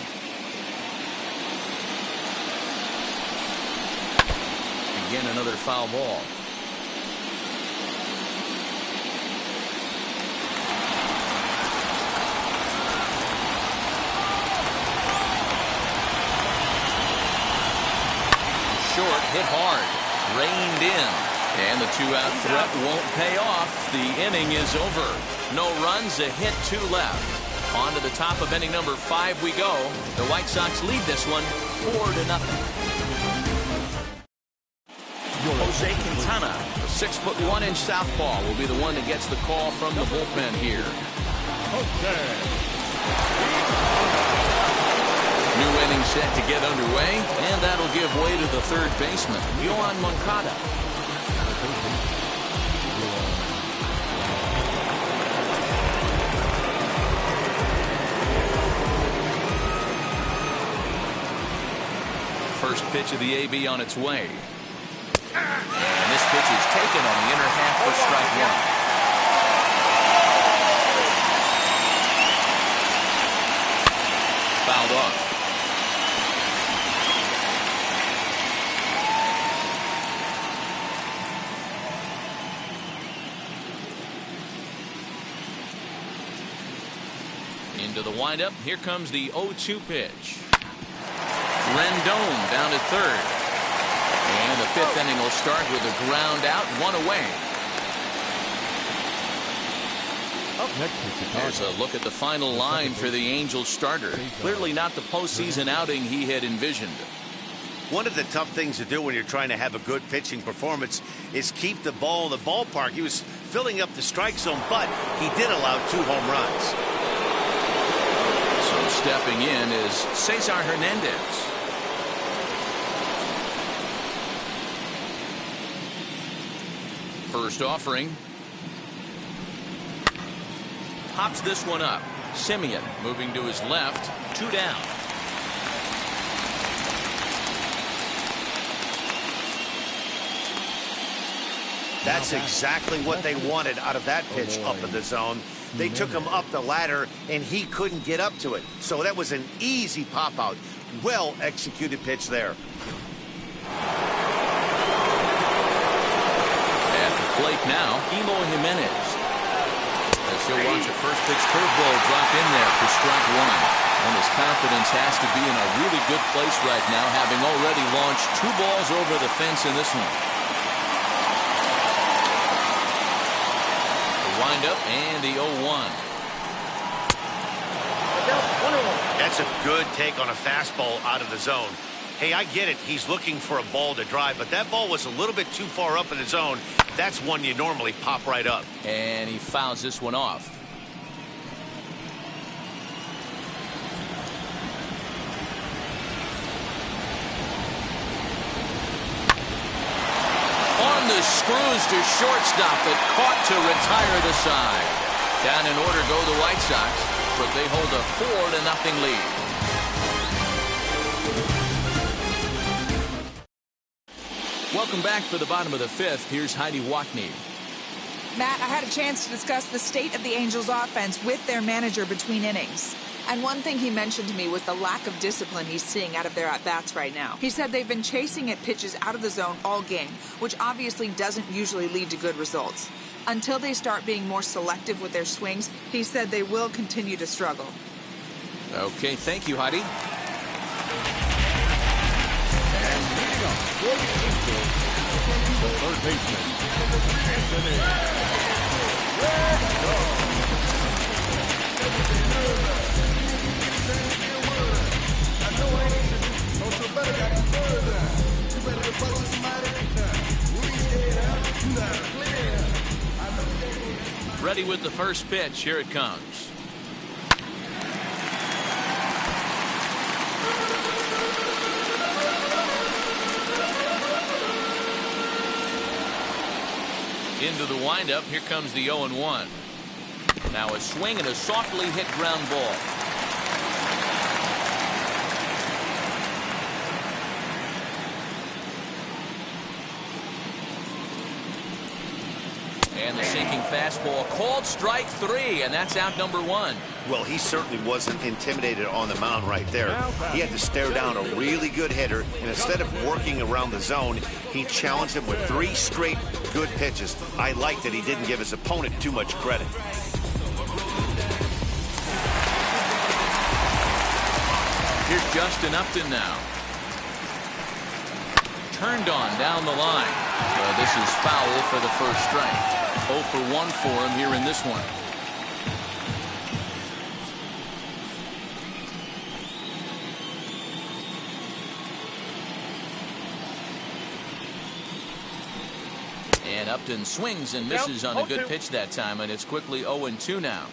S1: Again, another foul ball. Short, hit hard, reined in, and the 2-out threat won't pay off. The inning is over. No runs, a hit, 2 left. On to the top of inning number 5 we go. The White Sox lead this one 4-0. Jose Quintana, the 6'1" southpaw, will be the one that gets the call from the bullpen here. New inning set to get underway, and that'll give way to the third baseman, Yoan Moncada. First pitch of the AB on its way. And this pitch is taken on the inner half for strike 1. Fouled off. Into the windup. Here comes the 0-2 pitch. Rendon down at third. And the 5th inning will start with a ground out, 1 away.
S4: Up next,
S1: there's a look at the final line for the Angels starter. Clearly not the postseason outing he had envisioned.
S2: One of the tough things to do when you're trying to have a good pitching performance is keep the ball in the ballpark. He was filling up the strike zone, but he did allow 2 home runs.
S1: So stepping in is Cesar Hernandez. first offering. Pops this one up. Simeon moving to his left. 2 down.
S2: That's exactly what they wanted out of that pitch up in the zone. They took him up the ladder, and he couldn't get up to it. So that was an easy pop-out. Well-executed pitch there.
S1: At the plate now, Emo Jimenez. As he'll watch a first pitch curveball drop in there for strike 1. And his confidence has to be in a really good place right now, having already launched 2 balls over the fence in this one. Wind up and the 0-1.
S2: That's a good take on a fastball out of the zone. Hey, I get it. He's looking for a ball to drive, but that ball was a little bit too far up in the zone. That's one you normally pop right up.
S1: And he fouls this one off. On the screws to shortstop, but caught to retire the side. Down in order go the White Sox, but they hold a 4-0 lead. Welcome back for the bottom of the 5th. Here's Heidi Watney.
S6: Matt, I had a chance to discuss the state of the Angels offense with their manager between innings. And one thing he mentioned to me was the lack of discipline he's seeing out of their at-bats right now. He said they've been chasing at pitches out of the zone all game, which obviously doesn't usually lead to good results. Until they start being more selective with their swings, he said they will continue to struggle.
S1: Okay, thank you, Heidi.
S4: And leading up for the Angels, the third baseman, Anthony. Let's go.
S1: Ready with the first pitch. Here it comes. Into the windup. Here comes the 0-1. Now a swing and a softly hit ground ball. And the sinking fastball called strike 3, and that's out number 1.
S2: Well, he certainly wasn't intimidated on the mound right there. He had to stare down a really good hitter, and instead of working around the zone, he challenged him with 3 straight good pitches. I like that he didn't give his opponent too much credit.
S1: Here's Justin Upton now. Turned on down the line. This is foul for the first strike. 0 for 1 for him here in this one. And Upton swings and misses on a good pitch that time, and it's quickly 0-2 now.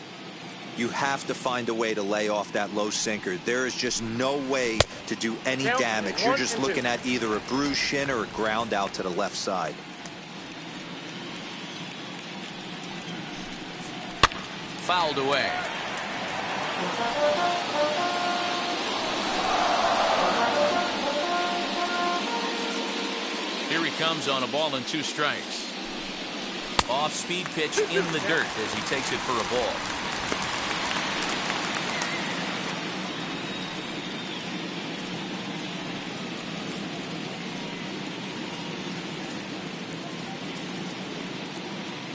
S3: You have to find a way to lay off that low sinker. There is just no way to do any damage. You're just looking at either a bruised shin or a ground out to the left side.
S1: Fouled away. Here he comes on a ball and 2 strikes. Off-speed pitch in the dirt as he takes it for a ball.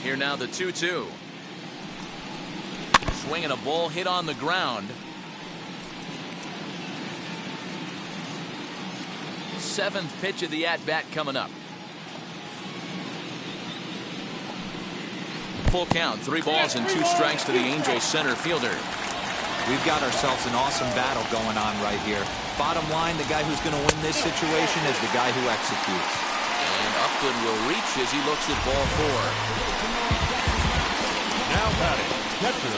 S1: Here now the 2-2. Swinging a ball hit on the ground. 7th pitch of the at-bat coming up. Full count, 3 balls and 2 strikes to the Angels center fielder.
S3: We've got ourselves an awesome battle going on right here. Bottom line, the guy who's going to win this situation is the guy who executes.
S1: And Upton will reach as he looks at ball 4.
S4: Now batting, catcher,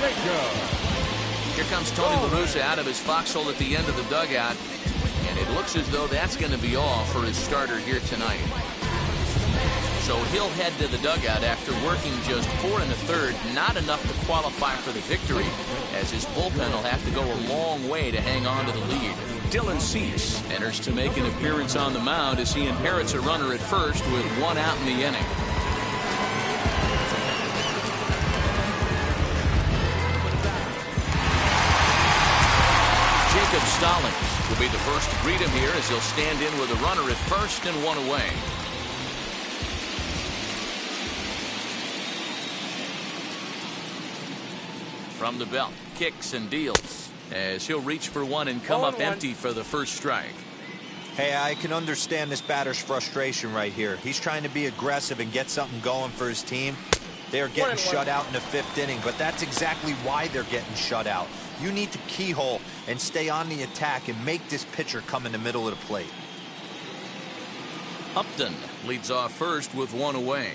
S4: Jacob.
S1: Here comes Tony La Russa out of his foxhole at the end of the dugout. And it looks as though that's going to be all for his starter here tonight. So So he'll head to the dugout after working just 4 1/3, not enough to qualify for the victory, as his bullpen will have to go a long way to hang on to the lead. Dylan Cease enters to make an appearance on the mound as he inherits a runner at first with 1 out in the inning. Jacob Stallings will be the first to greet him here as he'll stand in with a runner at first and 1 away. From the belt, kicks and deals as he'll reach for one and come up empty for the first strike.
S3: Hey, I can understand this batter's frustration right here. He's trying to be aggressive and get something going for his team. They're getting shut out in the 5th inning, but that's exactly why they're getting shut out. You need to keyhole and stay on the attack and make this pitcher come in the middle of the plate.
S1: Upton leads off first with 1 away.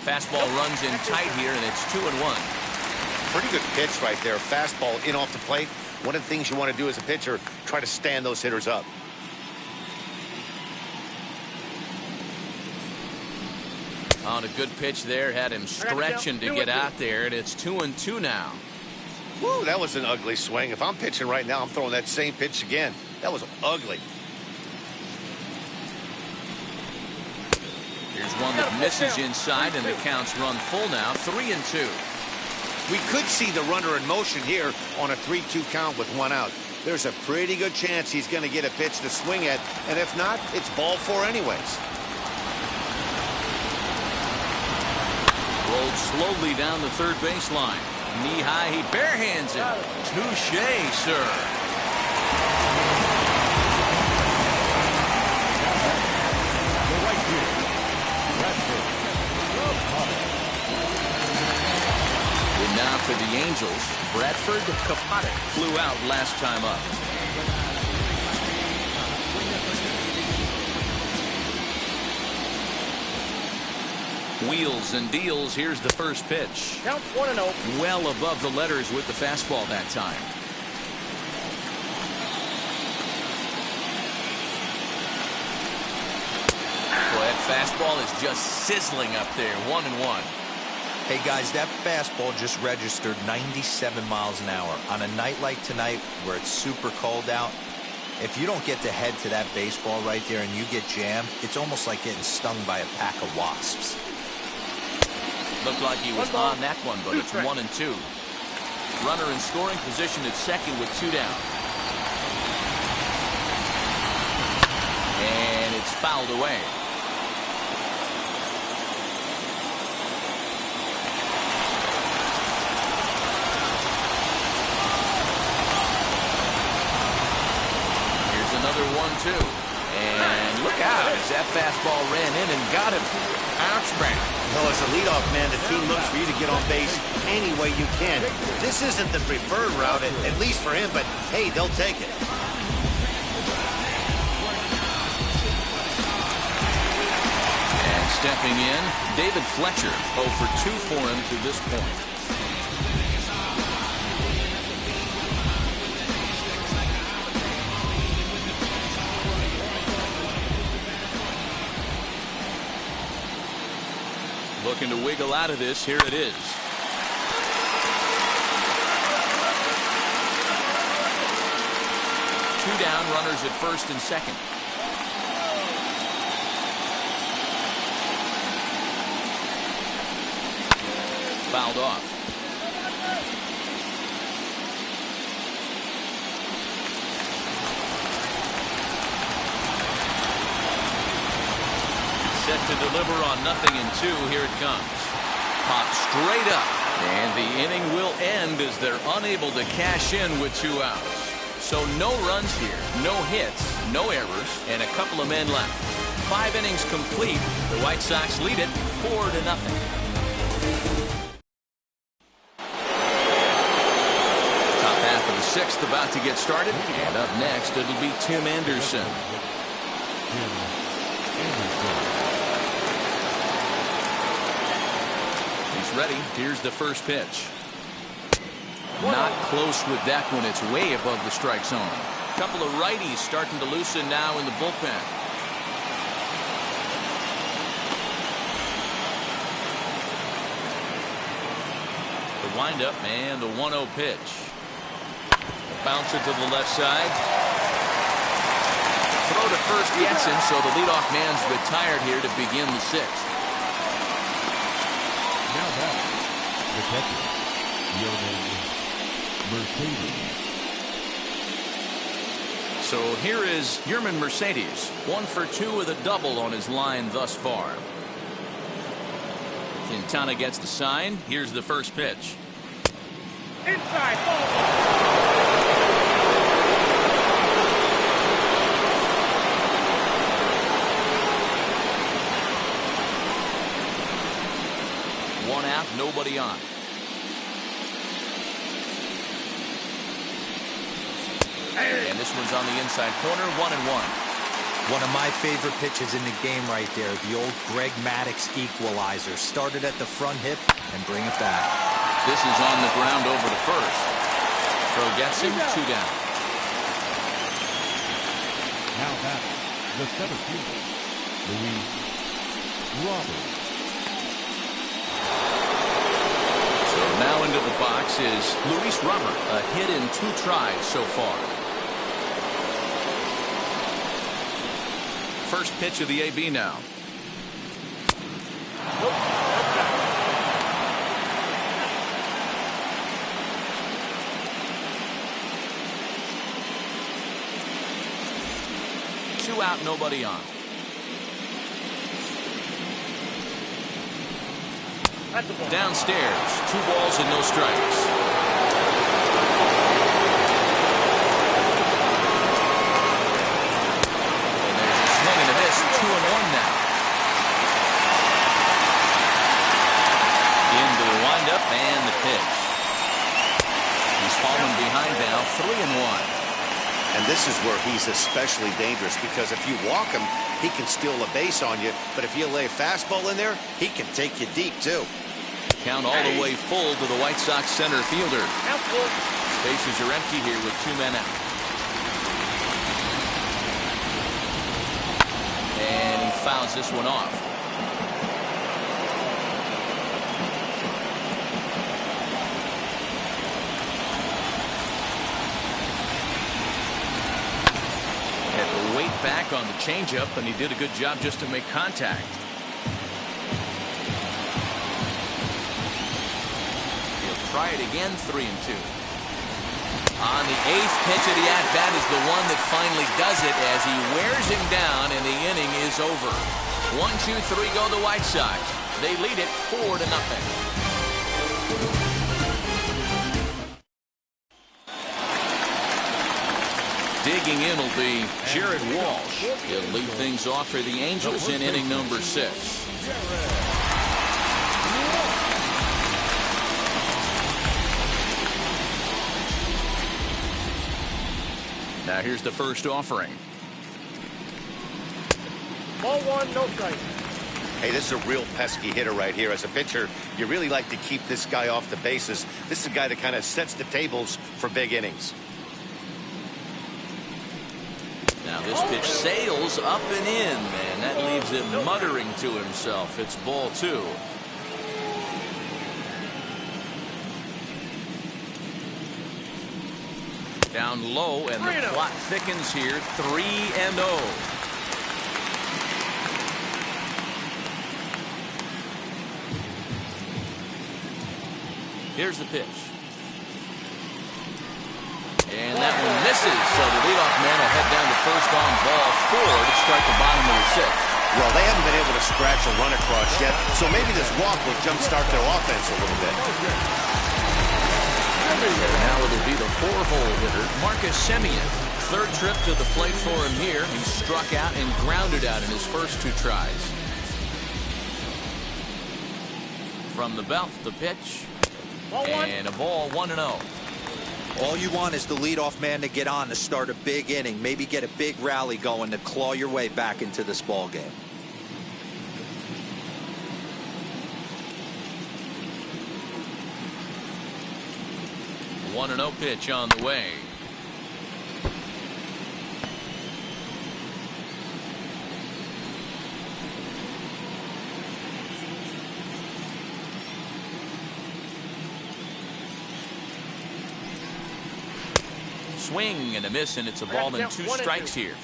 S1: Fastball runs in tight here, and it's 2-1.
S2: Pretty good pitch right there. Fastball in off the plate. One of the things you want to do as a pitcher, try to stand those hitters up.
S1: On a good pitch there, had him stretching to get out there, and it's 2-2 now.
S2: Woo, that was an ugly swing. If I'm pitching right now, I'm throwing that same pitch again. That was ugly.
S1: Here's one that misses inside, and the count's run full now, 3-2.
S2: We could see the runner in motion here on a 3-2 count with 1 out. There's a pretty good chance he's going to get a pitch to swing at, and if not, it's ball 4 anyways.
S1: Rolled slowly down the third baseline. Knee high, he barehands it. Touché, sir. And now for the Angels, Bradford Kapatic flew out last time up. Wheels and deals. Here's the first pitch.
S7: Count 1-0.
S1: Well above the letters with the fastball that time. Boy, that fastball is just sizzling up there. 1-1.
S3: Hey guys, that fastball just registered 97 miles an hour. On a night like tonight where it's super cold out, if you don't get to head to that baseball right there and you get jammed, it's almost like getting stung by a pack of wasps.
S1: Looked like he was on that one, but it's 1-2. Runner in scoring position at second with 2 down. And it's fouled away. Here's another 1-2. And look out as that fastball ran in and got him. Ouch, man.
S2: Well, as a leadoff man, the team looks for you to get on base any way you can. This isn't the preferred route, at least for him, but hey, they'll take it.
S1: And stepping in, David Fletcher, 0 for 2 for him to this point. Looking to wiggle out of this. Here it is. Two down, runners at first and second. Fouled off. Set to deliver on 0-2. Here it comes. Popped straight up. And the inning will end as they're unable to cash in with 2 outs. So no runs here, no hits, no errors, and a couple of men left. 5 innings complete. The White Sox lead it 4-0. Top half of the 6th about to get started. And up next, it'll be Tim Anderson. Ready. Here's the first pitch. Not close with that one. It's way above the strike zone. couple of righties starting to loosen now in the bullpen. The windup and the 1-0 pitch. Bouncer to the left side. Throw to first gets him, so the leadoff man's retired here to begin the sixth.
S4: Now back, the catcher, Yermin Mercedes.
S1: So here is Yermin Mercedes, 1 for 2 with a double on his line thus far. Quintana gets the sign. Here's the first pitch.
S7: Inside, ball.
S1: One out, nobody on. And this one's on the inside corner, 1-1.
S3: One of my favorite pitches in the game right there, the old Greg Maddux equalizer. Started at the front hip and bring it back.
S1: This is on the ground over to first. Throw gets him, 2 down.
S4: Now back, the center fielder, Luis Roberts.
S1: So now into the box is Luis Robert, a hit in 2 tries so far. First pitch of the AB now. Two out, nobody on. Downstairs, 2 balls and no strikes. And there's a swing and a miss, 2-1 now. Into the windup and the pitch. He's fallen behind now, 3-1.
S2: And this is where he's especially dangerous, because if you walk him, he can steal a base on you. But if you lay a fastball in there, he can take you deep, too.
S1: Count all the way full to the White Sox center fielder. Bases are empty here with 2 men out. And he fouls this one off. Had to wait back on the changeup, and he did a good job just to make contact. Try it again, 3-2. On the 8th pitch of the at-bat is the one that finally does it as he wears him down, and the inning is over. 1-2-3 go the White Sox. They lead it 4-0. Digging in will be Jared Walsh. He'll lead things off for the Angels in inning number 6. Now here's the first offering.
S7: Ball 1, no strike.
S2: Hey, this is a real pesky hitter right here. As a pitcher, you really like to keep this guy off the bases. This is a guy that kind of sets the tables for big innings.
S1: Now this pitch sails up and in, and that leaves him muttering to himself. It's ball 2. Down low, and the plot thickens here. 3-0. Here's the pitch. And that one misses, so the leadoff man will head down to first on ball 4 to start the bottom of the 6th.
S2: Well, they haven't been able to scratch a run across yet, so maybe this walk will jumpstart their offense a little bit.
S1: Now it'll be the 4-hole hitter, Marcus Semien. 3rd trip to the plate for him here. He struck out and grounded out in his first 2 tries. From the belt, the pitch. And a ball, 1-0.
S3: All you want is the leadoff man to get on to start a big inning, maybe get a big rally going to claw your way back into this ball game. A 1-0 pitch on the way.
S1: Swing and a miss, and it's a ball and 2 strikes here.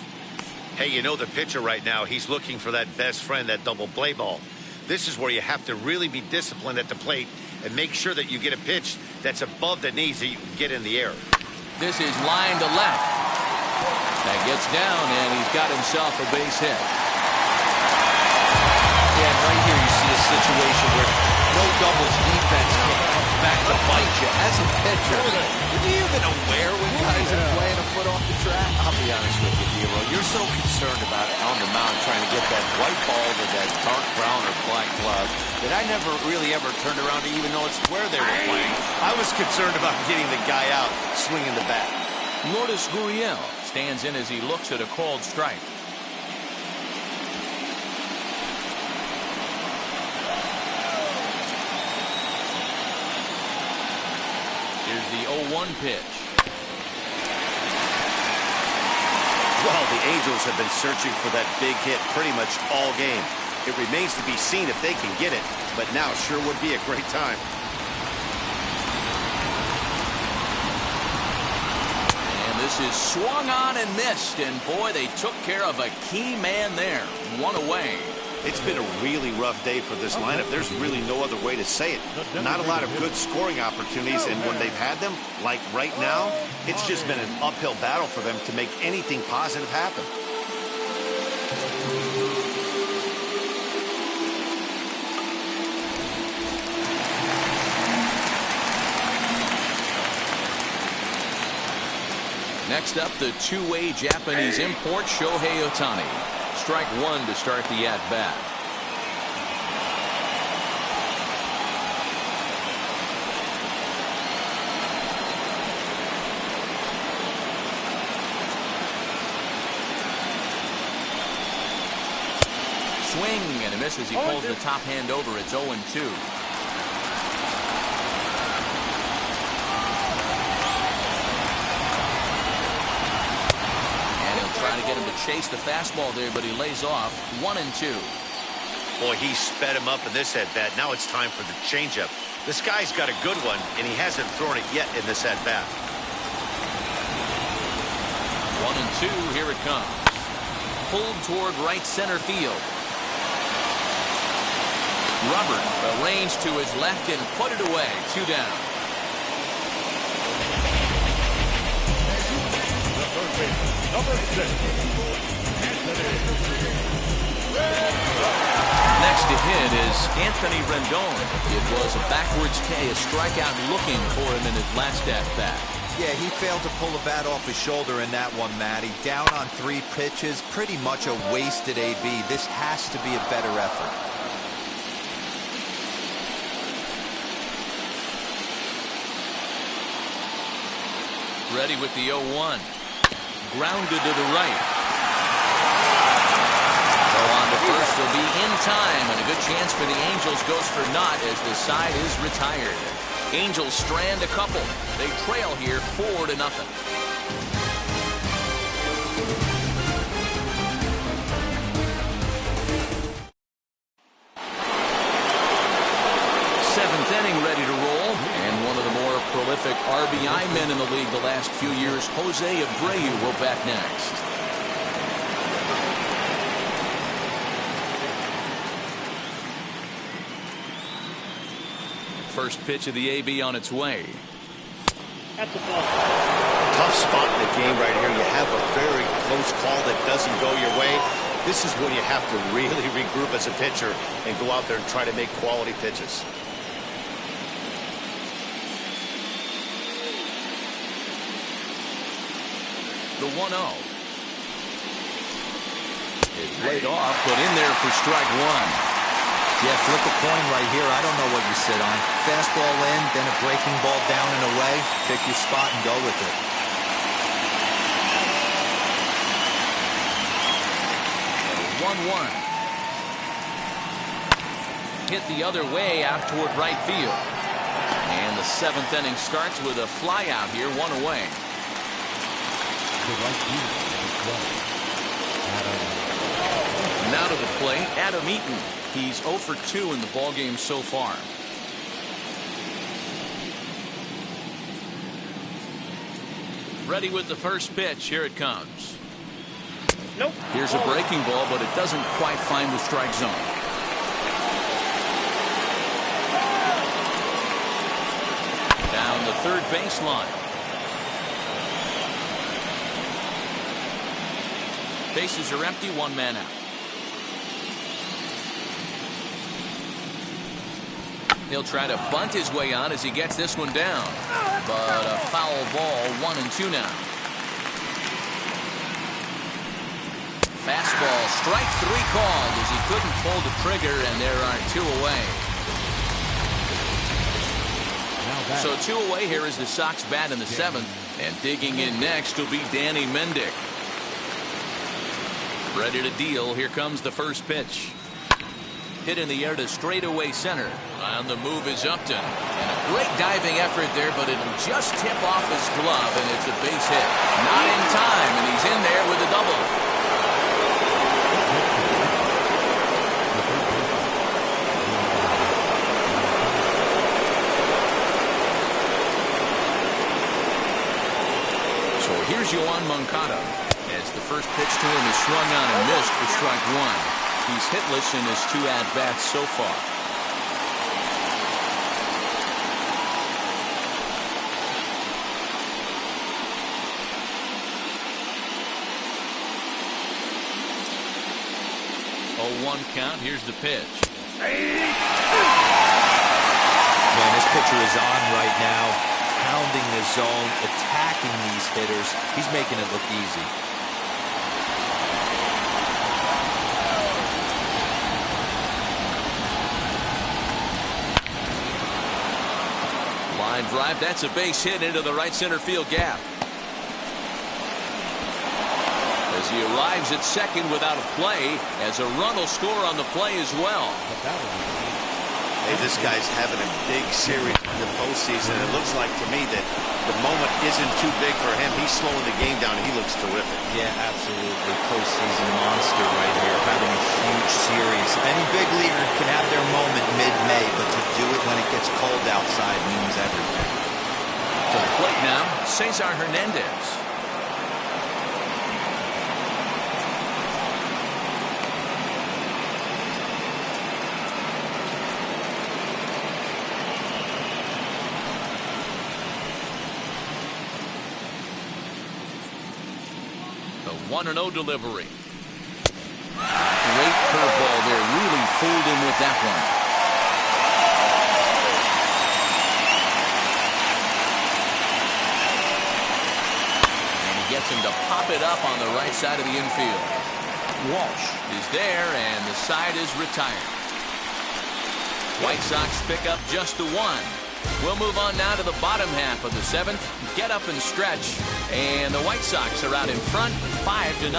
S2: Hey, you know the pitcher right now, he's looking for that best friend, that double play ball. This is where you have to really be disciplined at the plate and make sure that you get a pitch that's above the knees that you can get in the air.
S1: This is line to left. That gets down, and he's got himself a base hit.
S3: Yeah, and right here you see a situation where no doubles defense can come back to bite you. As a pitcher, are you even aware when guys are playing a foot off the track?
S2: I'll be honest with you, D'Lo. You're so concerned about it on the mound trying to get that white ball to that dark brown or black glove that I never really ever turned around to even notice where they were playing. I was concerned about getting the guy out swinging the bat.
S1: Lourdes Gurriel stands in as he looks at a called strike. Here's the 0-1 pitch.
S2: Well, the Angels have been searching for that big hit pretty much all game. It remains to be seen if they can get it, but now sure would be a great time.
S1: And this is swung on and missed, and boy, they took care of a key man there. 1 away.
S2: It's been a really rough day for this lineup. There's really no other way to say it. Not a lot of good scoring opportunities, and when they've had them, like right now, it's just been an uphill battle for them to make anything positive happen.
S1: Next up, the two-way Japanese import, Shohei Ohtani. Strike 1 to start the at-bat. Swing and a miss as he pulls the top hand over. It's 0-2. Trying to get him to chase the fastball there, but he lays off. 1-2.
S2: Boy, he sped him up in this at-bat. Now it's time for the changeup. This guy's got a good one, and he hasn't thrown it yet in this at-bat.
S1: 1-2. Here it comes. Pulled toward right center field. Robert arranged to his left and put it away. 2 down.
S4: Number 6,
S1: Next to hit is Anthony Rendon. It was a backwards K, a strikeout looking for him in his last at-bat.
S3: Yeah, he failed to pull the bat off his shoulder in that one, Matty. Down on 3 pitches, pretty much a wasted AB. This has to be a better effort.
S1: Ready with the 0-1. Grounded to the right. So on to first will be in time, and a good chance for the Angels goes for naught as the side is retired. Angels strand a couple. They trail here 4-0. Seventh inning ready to roll, and one of the more prolific RBI men in the league the last few years, Jose Abreu, will bat next. First pitch of the AB on its way.
S7: At the ball.
S2: Tough spot in the game right here. You have a very close call that doesn't go your way. This is when you have to really regroup as a pitcher and go out there and try to make quality pitches.
S1: The 1-0 is laid off, but in there for strike 1.
S3: Yeah, flip a coin right here. I don't know what you sit on. Fastball in, then a breaking ball down and away. Pick your spot and go with it.
S1: 1-1. Hit the other way out toward right field. And the 7th inning starts with a fly out here, 1 away. Now to the plate, Adam Eaton. He's 0 for 2 in the ballgame so far. Ready with the first pitch. Here it comes.
S7: Nope.
S1: Here's a breaking ball, but it doesn't quite find the strike zone. Down the third baseline. Bases are empty, one man out. He'll try to bunt his way on as he gets this one down. But a foul ball, 1-2 now. Fastball, strike 3 called as he couldn't pull the trigger, and there are 2 away. So 2 away. Here is the Sox bat in the 7th, and digging in next will be Danny Mendick. Ready to deal. Here comes the first pitch. Hit in the air to straightaway center. On the move is Upton. And a great diving effort there, but it'll just tip off his glove, and it's a base hit. Not in time, and he's in there with a double. So here's Yoan Moncada. As the first pitch to him is swung on and missed for strike 1. He's hitless in his 2 at-bats so far. Oh, 1 count. Here's the pitch.
S3: Man, this pitcher is on right now, pounding the zone, attacking these hitters. He's making it look easy.
S1: Line drive. That's a base hit into the right center field gap. As he arrives at second without a play, as a run will score on the play as well.
S2: Hey, this guy's having a big series in the postseason. It looks like to me that the moment isn't too big for him. He's slowing the game down. He looks terrific.
S3: Yeah, absolutely. Postseason monster right here, having a huge series. Any big leaguer can have their moment mid-May, but to do it when it gets cold outside means everything.
S1: To the plate now, Cesar Hernandez. The 1-0 delivery. Great curveball there. Really fooled him with that one. And he gets him to pop it up on the right side of the infield. Walsh is there, and the side is retired. White Sox pick up just the 1. We'll move on now to the bottom half of the 7th. Get up and stretch. And the White Sox are out in front, 5-0.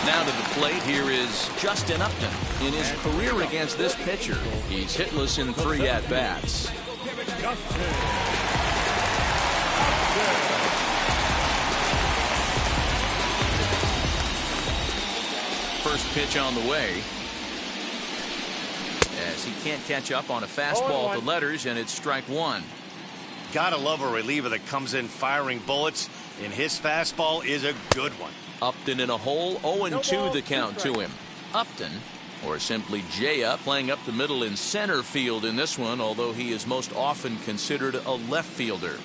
S1: Now to the plate, here is Justin Upton. In his career against this pitcher, he's hitless in 3 at-bats. First pitch on the way. As he can't catch up on a fastball at the letters, and it's strike 1.
S2: Gotta love a reliever that comes in firing bullets, and his fastball is a good one.
S1: Upton in a hole, 0-2 the count to him. Upton, or simply J-Up, playing up the middle in center field in this one, although he is most often considered a left fielder.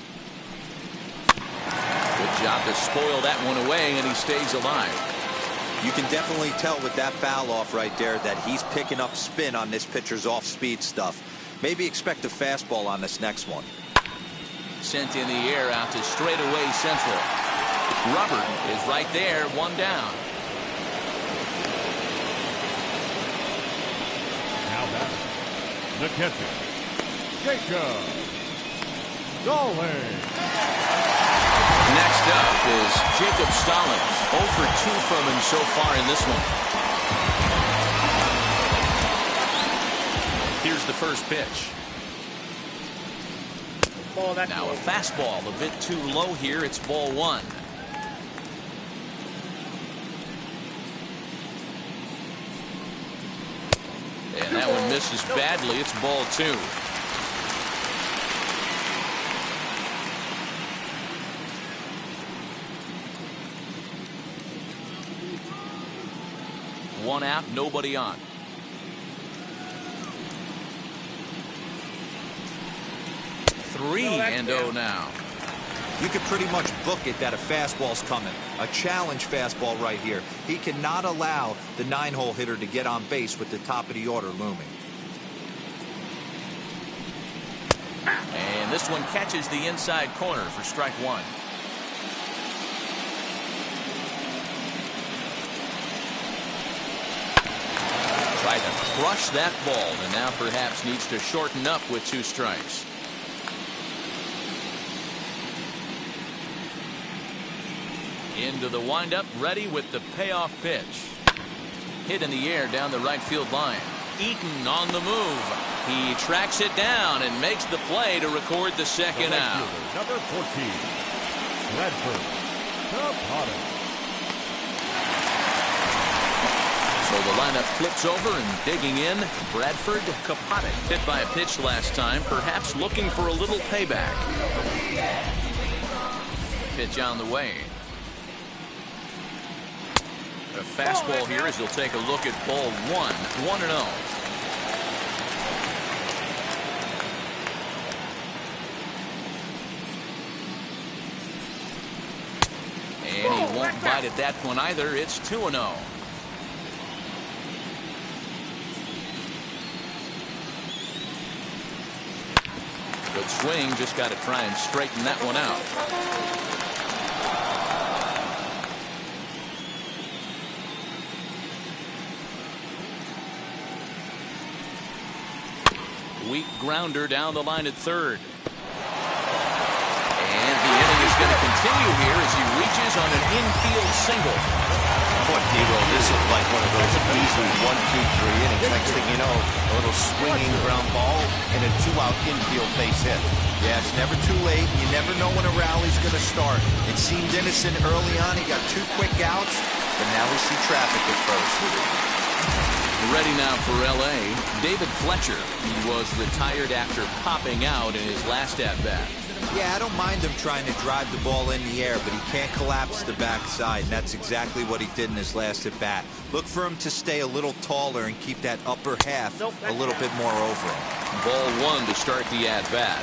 S1: Good job to spoil that one away, and he stays alive.
S3: You can definitely tell with that foul off right there that he's picking up spin on this pitcher's off-speed stuff. Maybe expect a fastball on this next one.
S1: Sent in the air out to straightaway central. Robert is right there, 1 down.
S4: Now back, the catcher, Jacob Stallings.
S1: Next up is Jacob Stallings. 0 for 2 from him so far in this one. Here's the first pitch. Now a fastball a bit too low here. It's ball 1. And that one misses badly. It's ball 2. One out, nobody on. Three and oh now.
S3: You can pretty much book it that a fastball's coming. A challenge fastball right here. He cannot allow the 9-hole hitter to get on base with the top of the order looming.
S1: And this one catches the inside corner for strike one. Tried to crush that ball, and now perhaps needs to shorten up with 2 strikes. Into the windup, ready with the payoff pitch. Hit in the air down the right field line. Eaton on the move. He tracks it down and makes the play to record the second out.
S4: Number 14, Bradford Kapata.
S1: So the lineup flips over and digging in. Bradford Kapata hit by a pitch last time, perhaps looking for a little payback. Pitch on the way. A fastball here as he'll take a look at ball 1. 1-0. And he won't bite at that one either. It's 2-0. Good swing. Just got to try and straighten that one out. Weak grounder down the line at third. And the inning is going to continue here as he reaches on an infield single.
S2: Boy, D-Roll, this is like one of those easy 1-2-3 innings. Next thing you know, a little swinging ground ball and a 2-out infield base hit.
S3: Yeah, it's never too late. You never know when a rally's going to start. It seemed innocent early on. He got 2 quick outs, but now we see traffic at first.
S1: Ready now for L.A., David Fletcher. He was retired after popping out in his last at-bat.
S3: Yeah, I don't mind him trying to drive the ball in the air, but he can't collapse the backside, and that's exactly what he did in his last at-bat. Look for him to stay a little taller and keep that upper half a little bit more over him.
S1: Ball 1 to start the at-bat.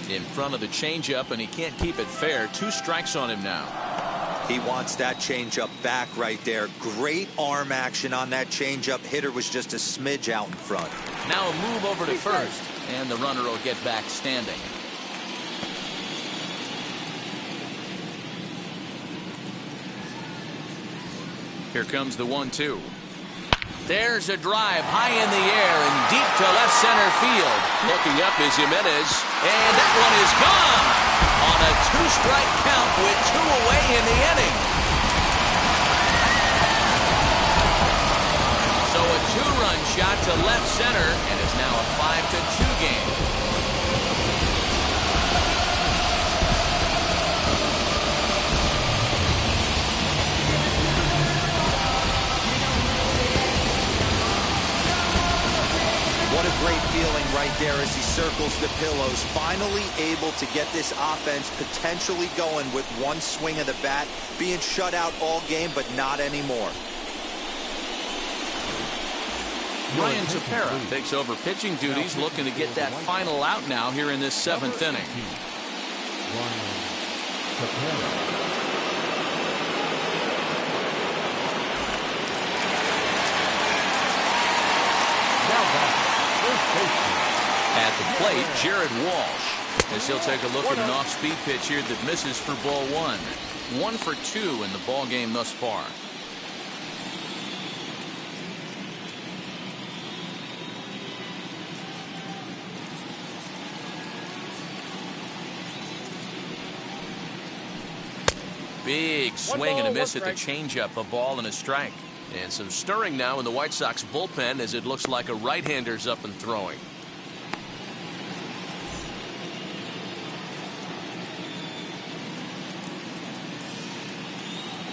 S1: In front of the changeup, and he can't keep it fair. 2 strikes on him now.
S3: He wants that changeup back right there. Great arm action on that changeup. Hitter was just a smidge out in front.
S1: Now a move over to first, and the runner will get back standing. Here comes the 1-2. There's a drive high in the air and deep to left center field. Looking up is Jimenez, and that one is gone on a 2-strike count with 2 away in the inning. So a 2-run shot to left center, and it's now a 5-2 game.
S3: What a great feeling right there as he circles the pillows. Finally able to get this offense potentially going with 1 swing of the bat. Being shut out all game, but not anymore.
S1: Ryan Tepera takes over pitching duties, looking to get that final out now here in this 7th inning.
S4: Ryan Tepera.
S1: At the plate, Jared Walsh, as he'll take a look at an off-speed pitch here that misses for ball 1. 1 for 2 in the ball game thus far. Big swing and a miss at the changeup, a ball and a strike. And some stirring now in the White Sox bullpen as it looks like a right-hander's up and throwing.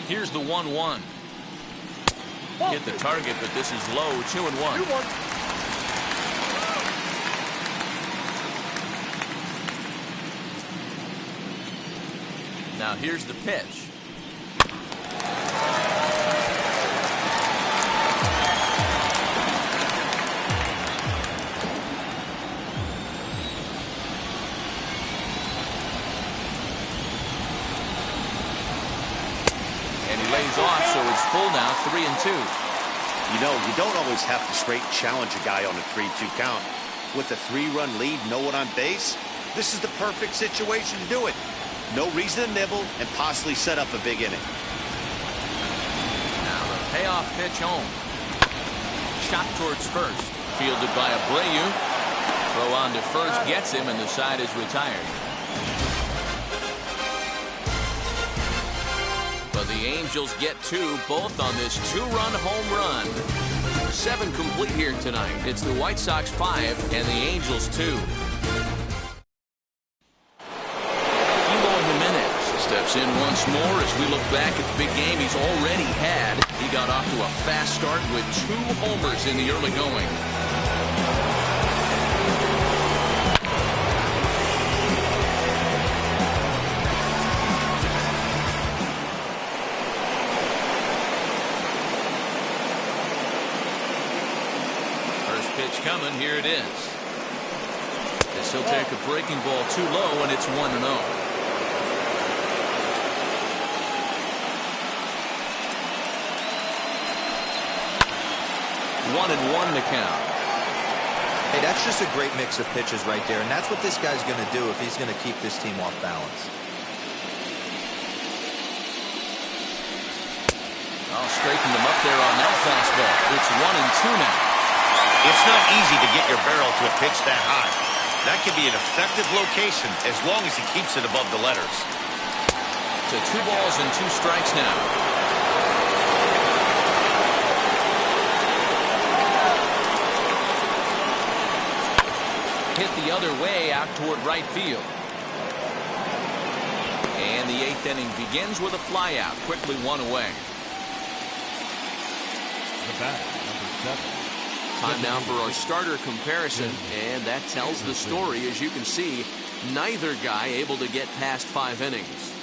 S1: Here's the 1-1. Hit the target, but this is low. 2-1. Now here's the pitch. Lays off, so it's full now, 3-2.
S2: You know, you don't always have to straight challenge a guy on a 3-2 count. With a 3-run lead, no one on base, this is the perfect situation to do it. No reason to nibble and possibly set up a big inning.
S1: Now the payoff pitch home. Shot towards first. Fielded by Abreu. Throw on to first gets him, and the side is retired. But the Angels get two, both on this 2-run home run. 7 complete here tonight. It's the White Sox 5 and the Angels 2. Kilo Jimenez steps in once more as we look back at the big game he's already had. He got off to a fast start with 2 homers in the early going. Pitch coming, here it is. This he'll take a breaking ball too low, and it's 1-0.
S3: 1-1
S1: the count.
S3: Hey, that's just a great mix of pitches right there, and that's what this guy's going to do if he's going to keep this team off balance.
S1: I'll straighten them up there on that fastball. It's 1-2 now.
S2: It's not easy to get your barrel to a pitch that high. That can be an effective location as long as he keeps it above the letters.
S1: To 2 balls and 2 strikes now. Hit the other way out toward right field. And the 8th inning begins with a flyout. Quickly 1 away.
S4: The bat, number 7.
S1: Time now for our starter comparison, and that tells the story. As you can see, neither guy able to get past 5 innings.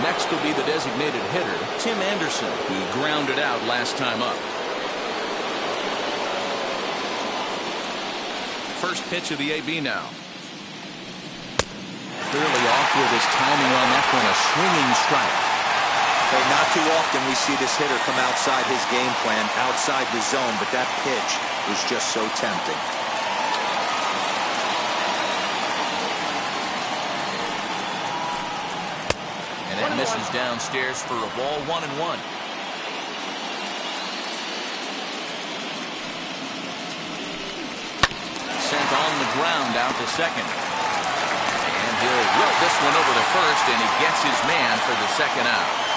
S1: Next will be the designated hitter, Tim Anderson. He grounded out last time up. First pitch of the AB now. Clearly off with his timing on that one, a swinging strike.
S3: Hey, not too often we see this hitter come outside his game plan, outside the zone, but that pitch was just so tempting.
S1: And it misses downstairs for a ball, 1-1. Sent on the ground out to second. And he'll whip this one over to first, and he gets his man for the second out.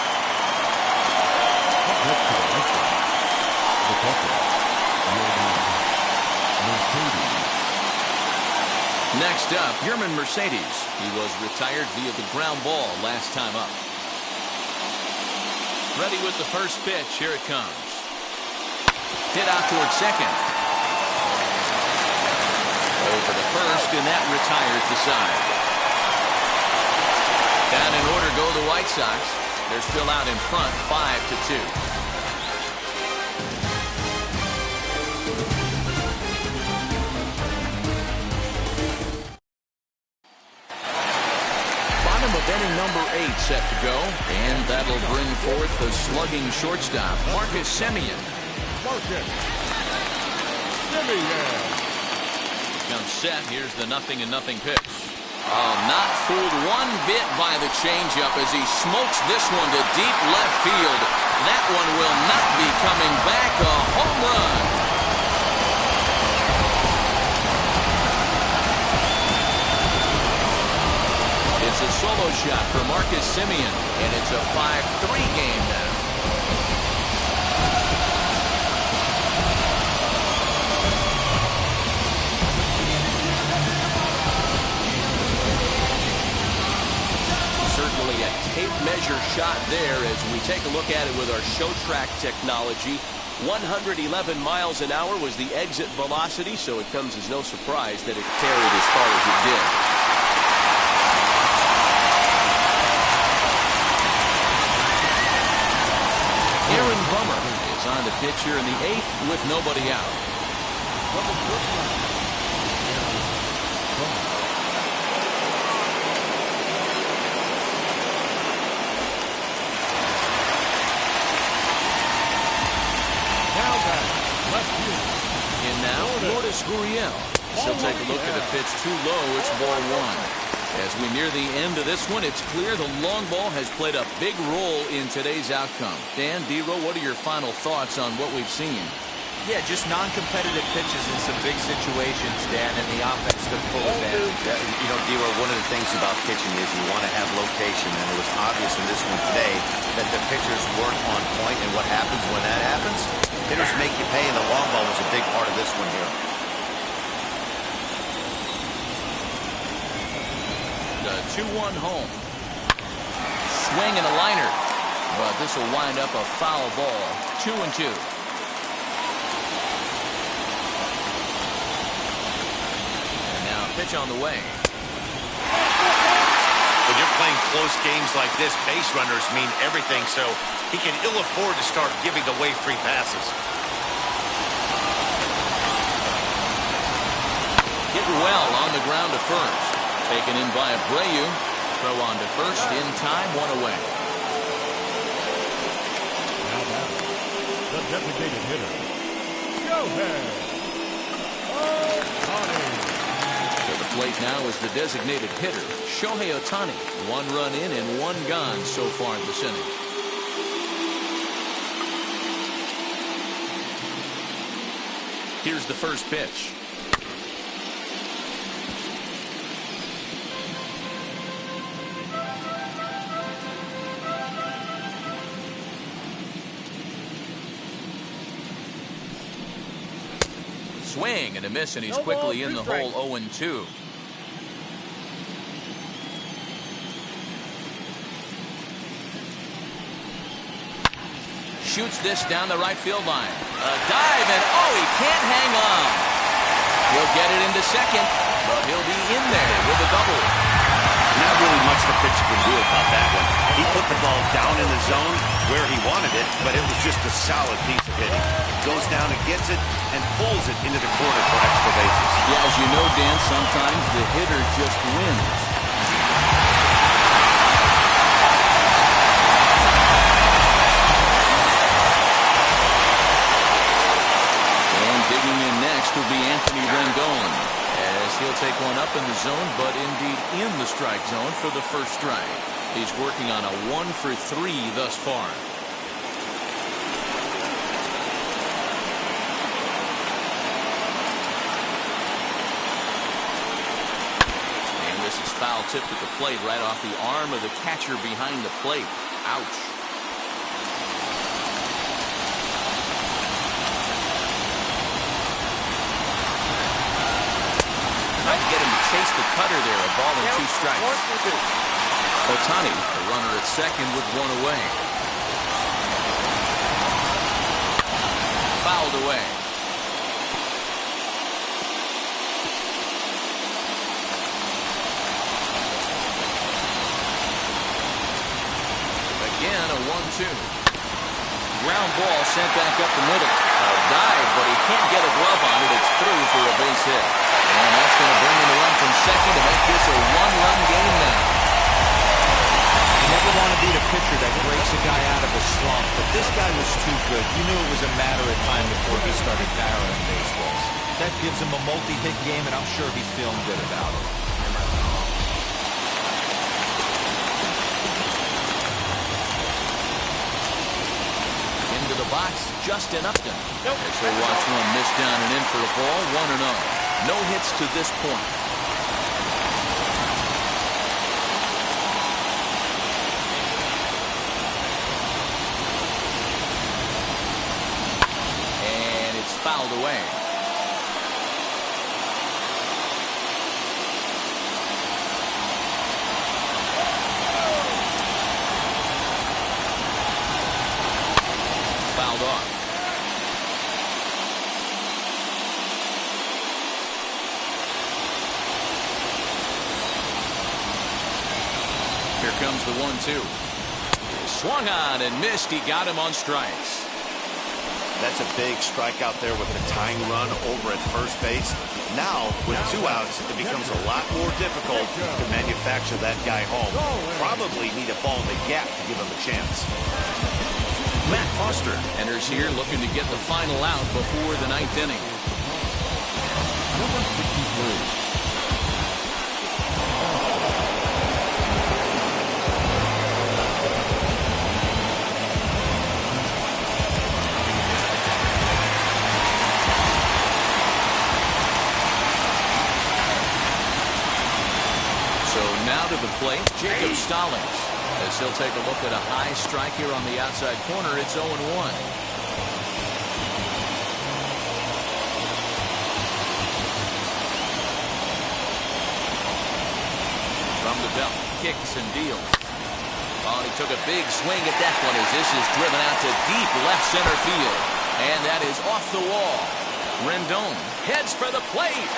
S1: Next up, Yerman Mercedes. He was retired via the ground ball last time up. Ready with the first pitch. Here it comes. Hit out toward second. Over to first, and that retires the side. Down in order go the White Sox. They're still out in front, 5-2. Inning number 8 set to go, and that'll bring forth the slugging shortstop, Marcus Semien.
S4: Marcus Semien.
S1: Comes set. Here's the 0-0 pitch. Oh, not fooled one bit by the changeup as he smokes this one to deep left field. That one will not be coming back. A home run. It's a solo shot for Marcus Semien, and it's a 5-3 game now. Certainly a tape measure shot there as we take a look at it with our show track technology. 111 miles an hour was the exit velocity, so it comes as no surprise that it carried as far as it did. Aaron Bummer is on the pitch here in the 8th with nobody out. And now, Lourdes Gurriel. She'll take a look at a pitch too low. It's ball 1. As we near the end of this one, it's clear the long ball has played a big role in today's outcome. Dan, D-Row, what are your final thoughts on what we've seen?
S3: Yeah, just non-competitive pitches in some big situations, Dan, and the offense took full advantage.
S2: You know, D-Row, one of the things about pitching is you want to have location, and it was obvious in this one today that the pitchers weren't on point, and what happens when that happens? Hitters make you pay, and the long ball was a big part of this one here.
S1: The 2-1 home. Swing and a liner. But this will wind up a foul ball. 2-2. And now pitch on the way.
S2: When you're playing close games like this, base runners mean everything, so he can ill afford to start giving away free passes.
S1: Hit well on the ground to first. Taken in by Abreu. Throw on to first in time, 1 away.
S4: Now batting, the designated hitter, Shohei Ohtani.
S1: To the plate now is the designated hitter, Shohei Ohtani. 1 run in and 1 gone so far in this inning. Here's the first pitch. Swing and a miss, and he's quickly in the hole. 0-2. Shoots this down the right field line. A dive, and oh, he can't hang on. He'll get it into second, but he'll be in there with a double.
S2: Not really much the pitcher can do about that one. He put the ball down in the zone where he wanted it, but it was just a solid piece of hitting. Goes down and gets it and pulls it into the corner for extra bases.
S1: Yeah, as you know, Dan, sometimes the hitter just wins. And digging in next will be Anthony Rendon, as he'll take one up in the zone, but indeed in the strike zone for the first strike. He's working on a 1-for-3 thus far. And this is foul tipped at the plate right off the arm of the catcher behind the plate. Ouch. Trying to get him to chase the cutter there. A ball and 2 strikes. Ohtani, the runner at second with 1 away. Fouled away. Again, a 1-2. Ground ball sent back up the middle. A dive, but he can't get a glove on it. It's through for a base hit. And that's going to bring in the run from second to make this a 1-run game now.
S3: You never want to beat a pitcher that breaks a guy out of a slump, but this guy was too good. You knew it was a matter of time before he started barreling baseballs. That gives him a multi-hit game, and I'm sure he's feeling good about it.
S1: Into the box, Justin Upton. As they watch one miss down and in for a ball, 1-0. No hits to this point. fouled away. Fouled off. Here comes the 1-2. Swung on and missed. He got him on strikes.
S2: That's a big strikeout there with the tying run over at first base. Now, with 2 outs, it becomes a lot more difficult to manufacture that guy home. Probably need a ball in the gap to give him a chance.
S1: Matt Foster enters here looking to get the final out before the 9th inning.
S4: Number 63.
S1: Now to the plate, Jacob Stallings, as he'll take a look at a high strike here on the outside corner. It's 0-1. From the belt, kicks and deals. Oh, he took a big swing at that one as this is driven out to deep left center field. And that is off the wall. Rendon heads for the plate.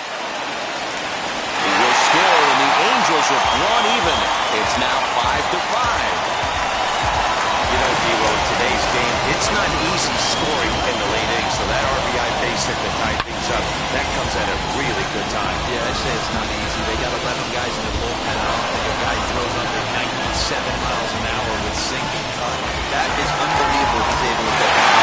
S1: He will score, and the Angels have drawn even. It's now 5-5.
S2: You know, Debo, in today's game, it's not easy scoring in the late innings, so that RBI base hit to tie things up, that comes at a really good time.
S3: Yeah, I say it's not easy. They got 11 guys in the bullpen. I don't think a guy throws under 97 miles an hour with sinking. That is unbelievable. He's able to get that.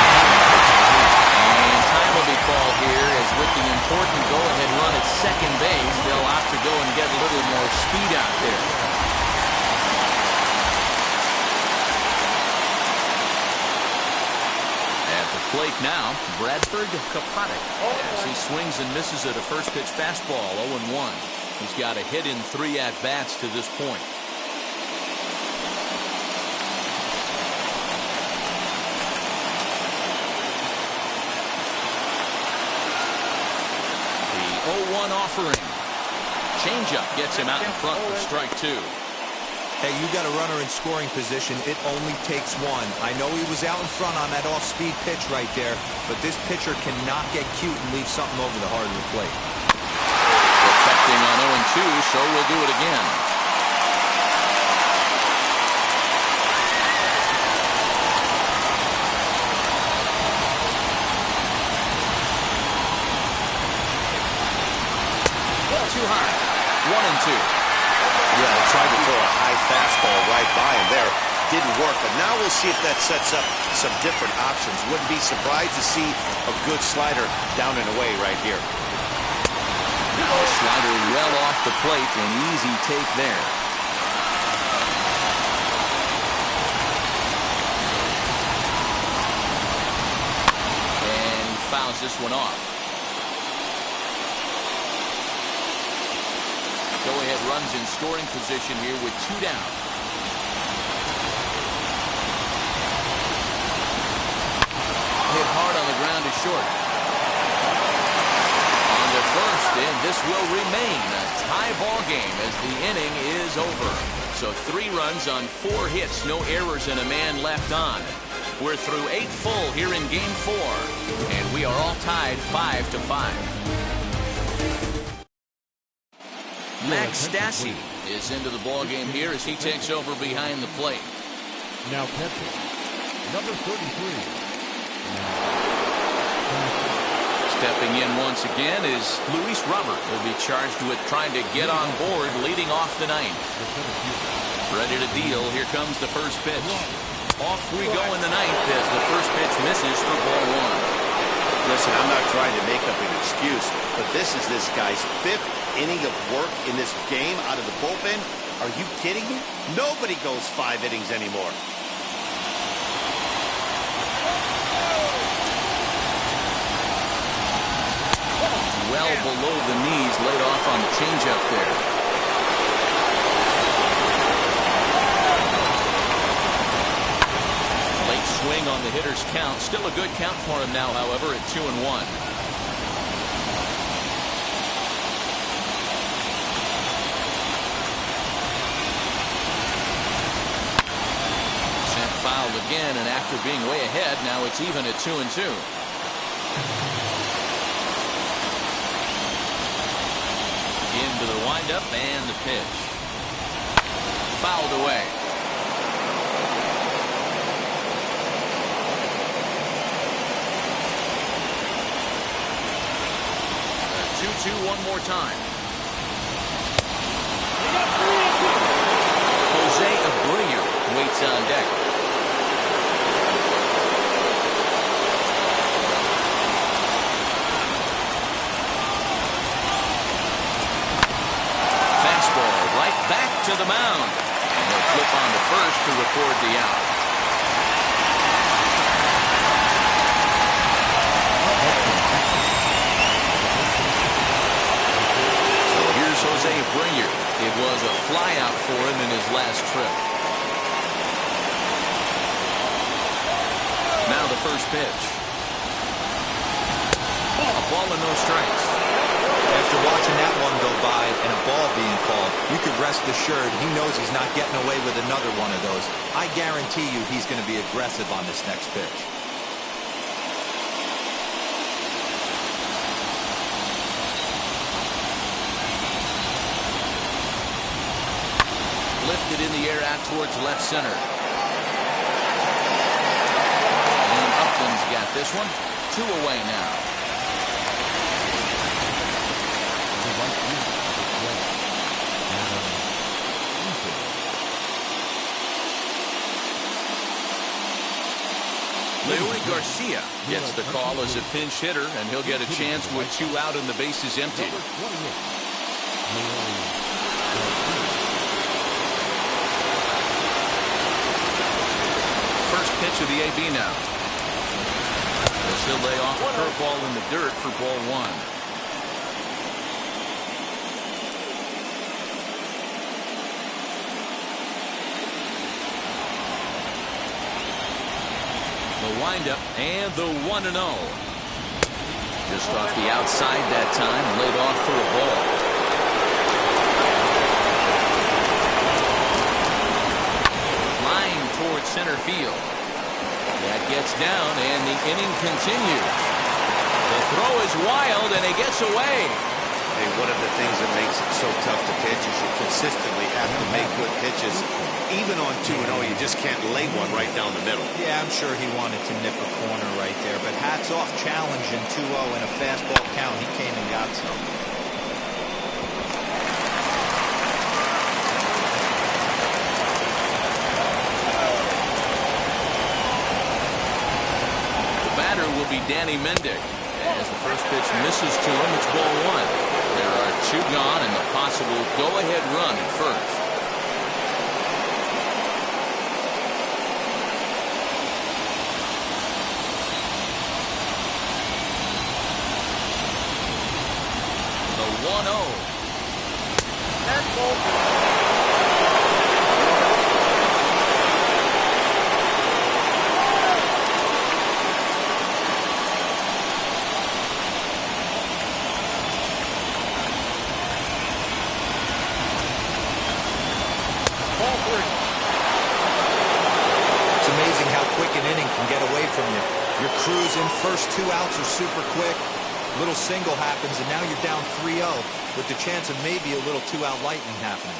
S1: And time will be called here as with the important go-ahead run at second base, they'll opt to go and get a little more speed out there. At the plate now, Bradford Kapatic as he swings and misses at a first pitch fastball, 0-1. He's got a hit in 3 at-bats to this point. The 0-1 offering. Changeup gets him out in front for strike 2.
S3: Hey, you got a runner in scoring position. It only takes one. I know he was out in front on that off-speed pitch right there, but this pitcher cannot get cute and leave something over the heart of the plate.
S1: Protecting on 0-2, so we'll do it again. Too high. 1-2.
S2: Yeah, they tried to throw a high fastball right by him there. Didn't work, but now we'll see if that sets up some different options. Wouldn't be surprised to see a good slider down and away right here.
S1: Now a slider well off the plate, an easy take there. And he fouls this one off. Go-ahead runs in scoring position here with 2 down. Hit hard on the ground to short. On to first, and this will remain a tie ball game as the inning is over. So 3 runs on 4 hits, no errors, and a man left on. We're through 8 full here in Game 4, and we are all tied 5-5. Max Stassi is into the ball game here as he takes over behind the plate.
S4: Now catching, number 33.
S1: Stepping in once again is Luis Robert. He'll be charged with trying to get on board leading off the 9th. Ready to deal. Here comes the first pitch. Off we go in the 9th as the first pitch misses for ball 1.
S2: Listen, I'm not trying to make up an excuse, but this is this guy's 5th inning of work in this game out of the bullpen. Are you kidding me? Nobody goes 5 innings anymore.
S1: Well below the knees, laid off on the changeup there. Late swing on the hitter's count. Still a good count for him now, however, at 2-1. again, and after being way ahead, now it's even at 2-2. Into the windup and the pitch. Fouled away. 2-2 one more time. Jose Abreu waits on deck. Fastball right back to the mound. And they'll flip on to first to record the out. Jose Abreu. It was a flyout for him in his last trip. Now the first pitch. A ball and no strikes.
S3: After watching that one go by and a ball being called, you could rest assured he knows he's not getting away with another one of those. I guarantee you he's going to be aggressive on this next pitch.
S1: Lifted in the air out towards left center. And Upton's got this one. 2 away now. Leury Garcia gets the call as a pinch hitter, and he'll get a chance with 2 out and the bases empty. Pitch of the AB now. As he'll lay off a curveball in the dirt for ball 1. The windup and the 1-0. Just off the outside that time, laid off for a ball. Line towards center field. That gets down, and the inning continues. The throw is wild, and it gets away.
S2: Hey, one of the things that makes it so tough to pitch is you consistently have to make good pitches. Even on 2-0, you just can't lay one right down the middle.
S3: Yeah, I'm sure he wanted to nip a corner right there, but hats off, challenging 2-0 in a fastball count. He came and got some.
S1: Will be Danny Mendick. As the first pitch misses to him, it's ball 1. There are 2 gone and the possible go-ahead run at first. The 1-0.
S7: That's ball.
S3: It's amazing how quick an inning can get away from you. You're cruising, first 2 outs are super quick. Little single happens, and now you're down 3-0 with the chance of maybe a little 2-out lightning happening.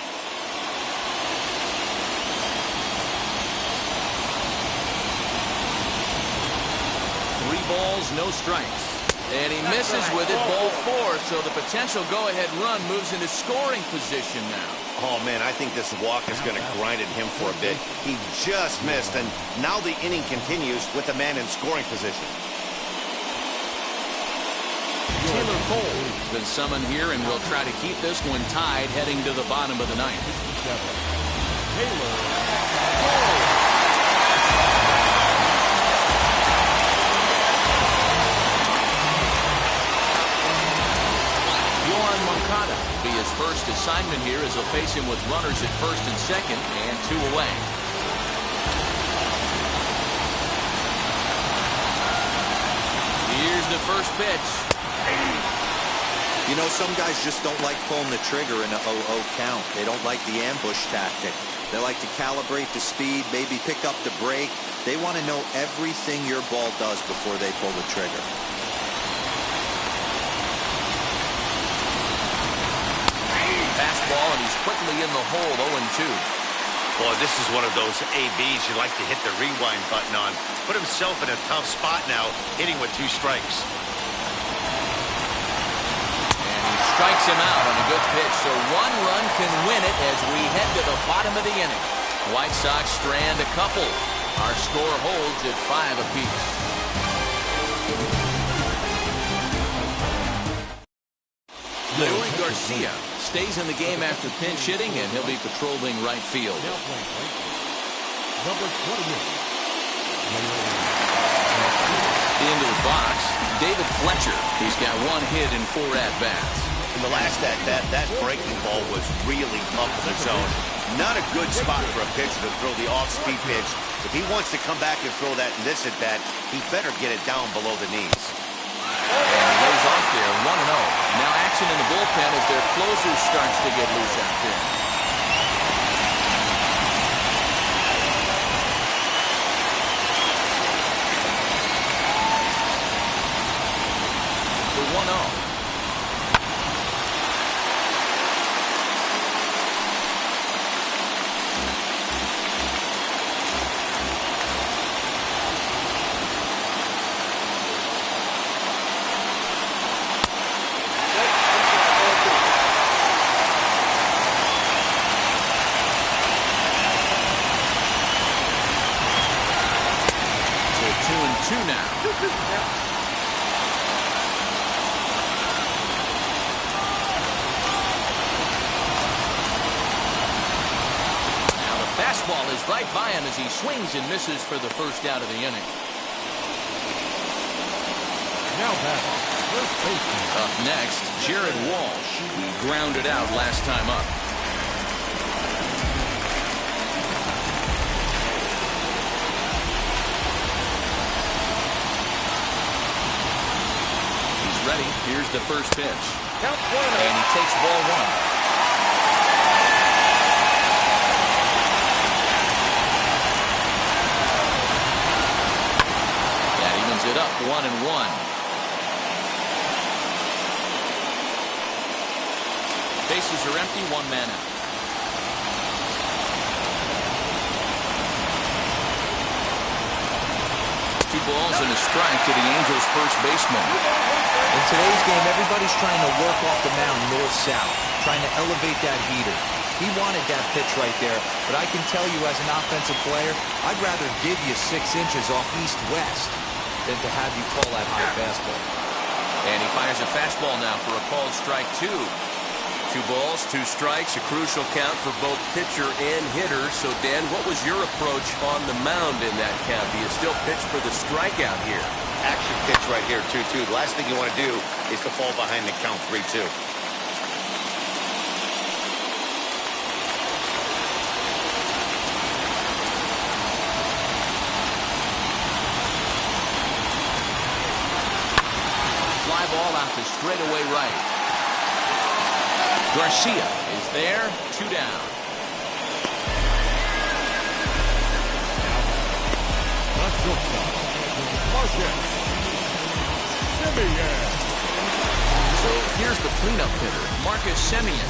S1: Three balls, no strikes. And he misses with it, ball 4. So the potential go-ahead run moves into scoring position now.
S2: Oh, man, I think this walk is going to grind at him for a bit. He just missed, and now the inning continues with the man in scoring position.
S1: Taylor Cole has been summoned here, and will try to keep this one tied heading to the bottom of the 9th.
S4: Taylor Cole.
S1: Moncada will be his first assignment here, as he'll face him with runners at first and second and 2 away. Here's the first pitch.
S3: You know, some guys just don't like pulling the trigger in a 0-0 count. They don't like the ambush tactic. They like to calibrate the speed, maybe pick up the break. They want to know everything your ball does before they pull the trigger.
S1: Fastball, and he's quickly in the hole, 0-2.
S2: Boy, this is one of those ABs you like to hit the rewind button on. Put himself in a tough spot now, hitting with 2 strikes.
S1: And he strikes him out on a good pitch, so 1 run can win it as we head to the bottom of the inning. White Sox strand a couple. Our score holds at 5 apiece. Luis Garcia stays in the game after pinch hitting, and he'll be patrolling right field.
S4: Number 28.
S1: Into the box, David Fletcher. He's got 1 hit and 4 at-bats.
S2: In the last at-bat, that breaking ball was really up in the zone. Not a good spot for a pitcher to throw the off-speed pitch. If he wants to come back and throw that in this at-bat, he better get it down below the knees.
S1: And lays off there, 1-0. Now action in the bullpen as their closer starts to get loose out there. The 1-0. Fastball is right by him as he swings and misses for the first out of the inning.
S4: Now back, first baseman.
S1: Up next, Jared Walsh. He grounded out last time up. He's ready. Here's the first pitch.
S7: Count 1.
S1: And he takes ball 1. It up 1-1. Bases are empty, 1 man out. 2 balls and a strike to the Angels' first baseman.
S3: In today's game, everybody's trying to work off the mound north-south, trying to elevate that heater. He wanted that pitch right there, but I can tell you as an offensive player, I'd rather give you 6 inches off east-west than to have you call that high fastball.
S1: And he fires a fastball now for a called strike 2. 2 balls, 2 strikes, a crucial count for both pitcher and hitter. So, Dan, what was your approach on the mound in that count? Do you still pitch for the strikeout here?
S2: Action pitch right here, 2-2. The last thing you want to do is to fall behind the count 3-2.
S1: Ball out to straightaway right. Garcia is there, 2 down. So here's the cleanup hitter, Marcus Semien.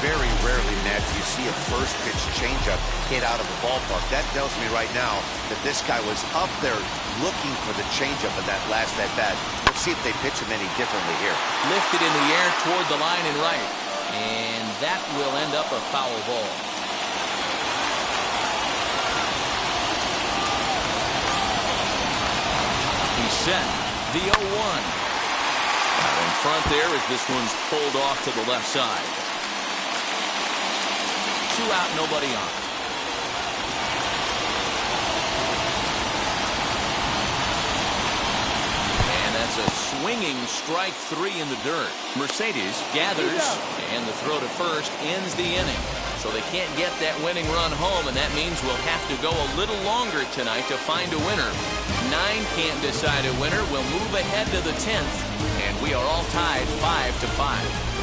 S2: Very rarely, Matt, do you see a first pitch changeup hit out of the ballpark. That tells me right now that this guy was up there looking for the changeup in that last at-bat. We'll see if they pitch him any differently here.
S1: Lifted in the air toward the line and right. And that will end up a foul ball. He's set. The 0-1. Out in front there as this one's pulled off to the left side. 2 out, nobody on. And that's a swinging strike 3 in the dirt. Mercedes gathers, and the throw to first ends the inning. So they can't get that winning run home, and that means we'll have to go a little longer tonight to find a winner. 9 can't decide a winner. We'll move ahead to the 10th, and we are all tied 5-5.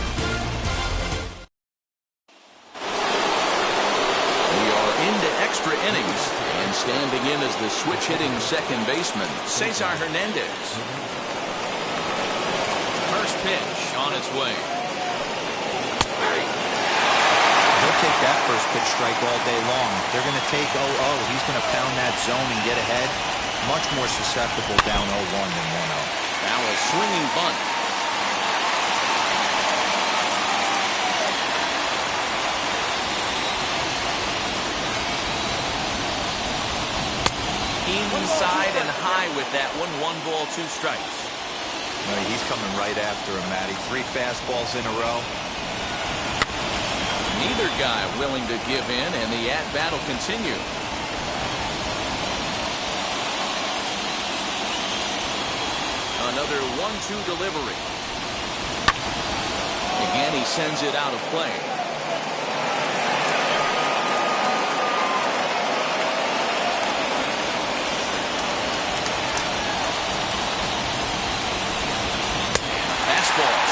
S1: extra innings. And standing in as the switch-hitting second baseman, Cesar Hernandez. First pitch on its way.
S3: They'll take that first pitch strike all day long. They're going to take 0-0. He's going to pound that zone and get ahead. Much more susceptible down 0-1 than 1-0.
S1: Now a swinging bunt. Inside and high with that one. 1 ball, 2 strikes.
S3: He's coming right after him, Matty. 3 fastballs in a row.
S1: Neither guy willing to give in, and the at-bat will continue. Another 1-2 delivery. Again, he sends it out of play.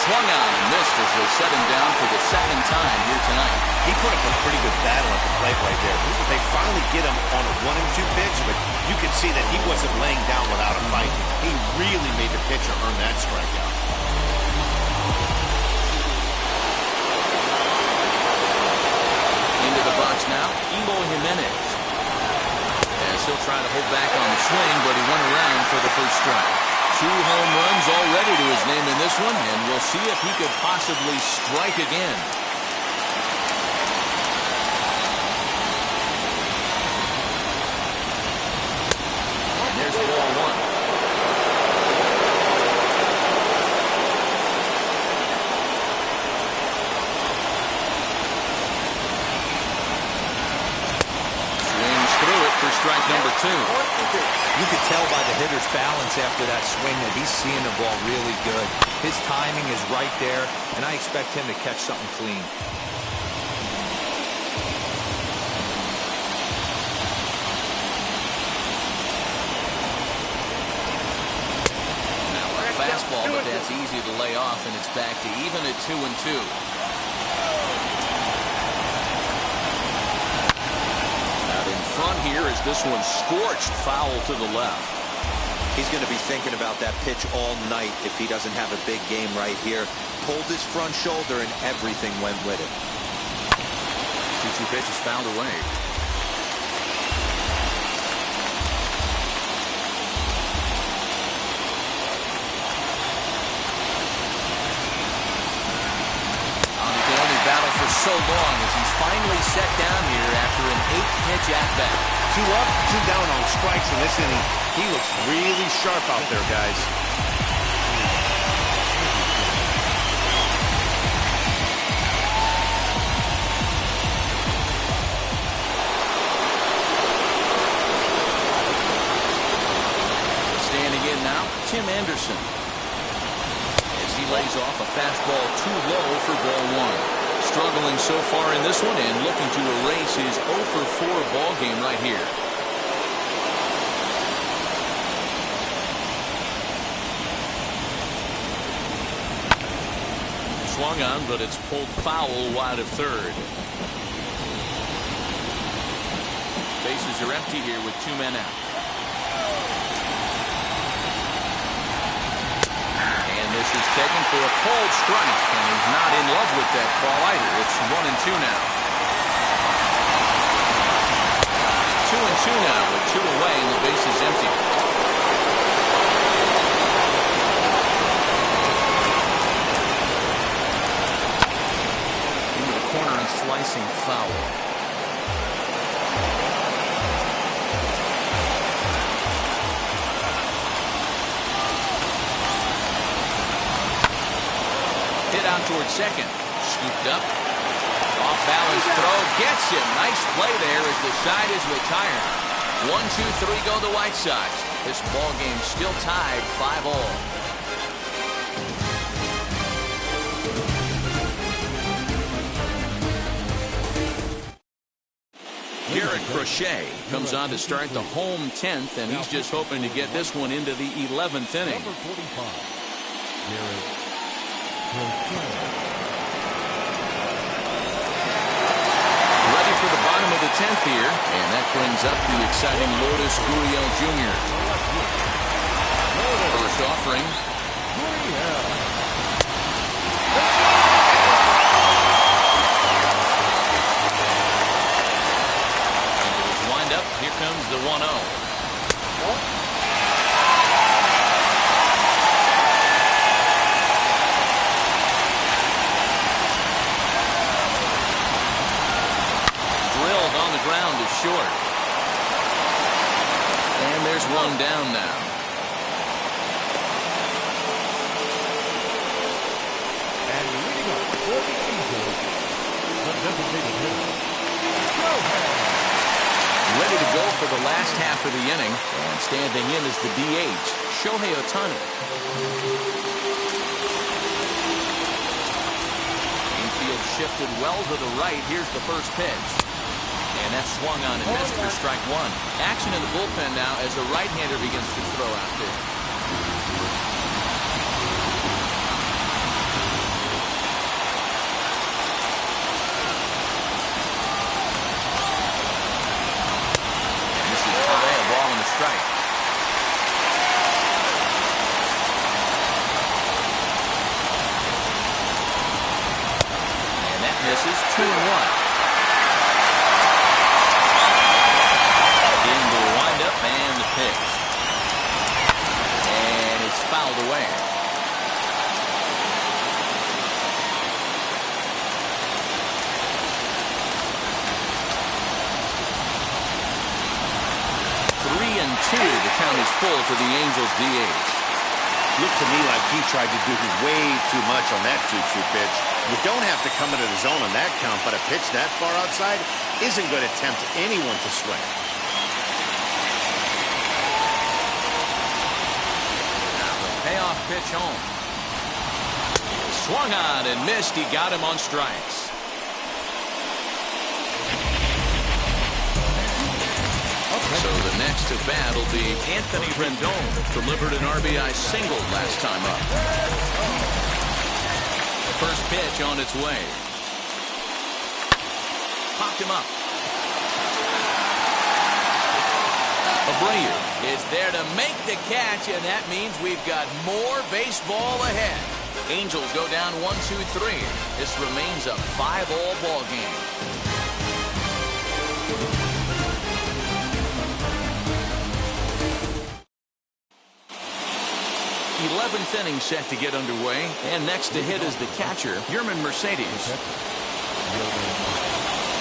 S1: Swung on and missed as they set him down for the second time here tonight.
S2: He put up a pretty good battle at the plate right there. They finally get him on a 1-2 pitch, but you can see that he wasn't laying down without a fight. He really made the pitcher earn that strikeout.
S1: Into the box now, Eloy Jimenez. As he'll try to hold back on the swing, but he went around for the first strike. 2 home runs already to his name in this one, and we'll see if he could possibly strike again. And there's ball 1. Swings through it for strike number 2.
S3: You could tell by the hitter's balance after that swing that he's seeing the ball really good. His timing is right there, and I expect him to catch something clean.
S1: Now a fastball, but that's easy to lay off, and it's back to even at 2-2. Front here as this one scorched foul to the left.
S3: He's going to be thinking about that pitch all night if he doesn't have a big game right here. Pulled his front shoulder and everything went with it.
S1: 2-2 pitch is fouled away. He can only battle for so long as he's finally set down here after an 8-pitch at-bat.
S2: 2 up, 2 down on strikes in this inning. He looks really sharp out there, guys.
S1: Standing in now, Tim Anderson. As he lays off a fastball too low for ball 1. Struggling so far in this one and looking to erase his 0-for-4 ball game right here. Swung on, but it's pulled foul wide of third. Bases are empty here with 2 men out. And this is taken for a cold strike, and he's not in love with that call either. It's 1-2 now. 2-2 now with 2 away and the base is empty. Into the corner and slicing foul. Hit out towards second. Scooped up. Off balance throw. Gets him. Nice play there as the side is retired. 1-2-3 go the White Sox. This ball game still tied 5-all. Garrett Crochet comes on to start the home 10th, and he's just hoping to get this one into the 11th inning.
S4: Number 45, Garrett Crochet.
S1: Ready for the bottom of the 10th here, and that brings up the exciting Lourdes Gurriel Jr. First offering. Wind up. Here comes the 1-0. On the ground is short. And there's one down now.
S4: And leading up for the Angels, the designated hitter,
S1: ready to go for the last half of the inning. And standing in is the DH, Shohei Ohtani. Infield shifted well to the right. Here's the first pitch. And that's swung on and missed for strike one. Action in the bullpen now as a right-hander begins to throw out there. And this is high, a ball and a strike. And that misses. 2-1. And the pitch. And it's fouled away. Three and two. The count is full to the Angels DH.
S2: Looked to me like he tried to do way too much on that 2-2 pitch. You don't have to come into the zone on that count, but a pitch that far outside isn't going to tempt anyone to swing.
S1: Payoff pitch home. Swung on and missed. He got him on strikes. So the next at bat will be Anthony Rendon. Delivered an RBI single last time up. The first pitch on its way. Popped him up. Abreu is there to make the catch, and that means we've got more baseball ahead. Angels go down 1-2-3. This remains a 5-all ball game. 11th inning set to get underway, and next to hit is the catcher, Yerman Mercedes.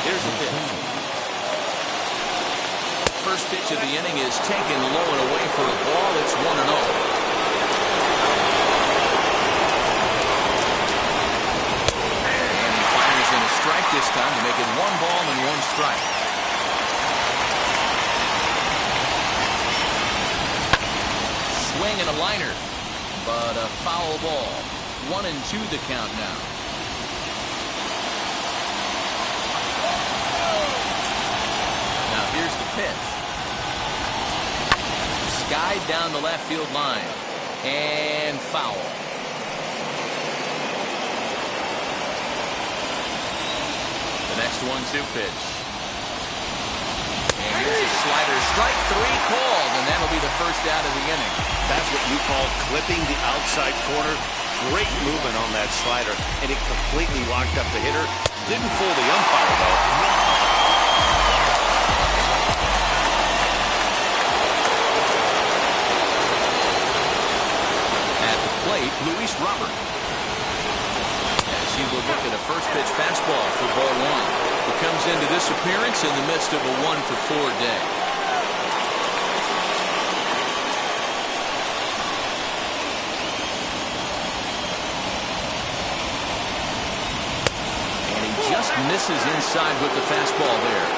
S1: Here's the pitch. First pitch of the inning is taken low and away for a ball. It's 1-0. And he fires in a strike this time to make it 1 ball and 1 strike. Swing and a liner, but a foul ball. 1-2 the count now. Now here's the pitch. Skied down the left field line. And foul. The next 1-2 pitch. And here's a slider. Strike 3 called, and that'll be the first out of the inning.
S2: That's what you call clipping the outside corner. Great movement on that slider, and it completely locked up the hitter. Didn't fool the umpire, though.
S1: Luis Robert. As he will look at a first pitch fastball for ball 1. He comes into this appearance in the midst of a 1-for-4 day. And he just misses inside with the fastball there.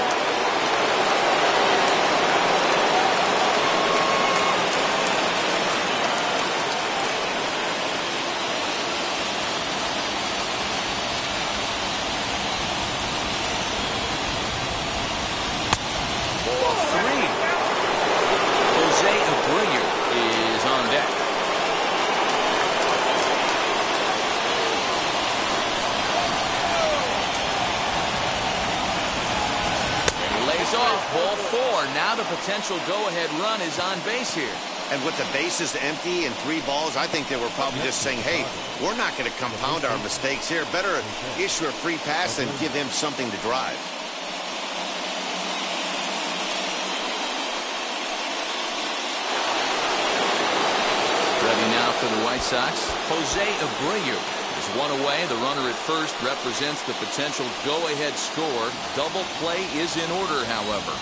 S1: now the potential go-ahead run is on base here.
S2: And with the bases empty and 3 balls, I think they were probably just saying, hey, we're not going to compound our mistakes here. Better issue a free pass and give him something to drive.
S1: Ready now for the White Sox, Jose Abreu is 1 away. The runner at first represents the potential go-ahead score. Double play is in order, however.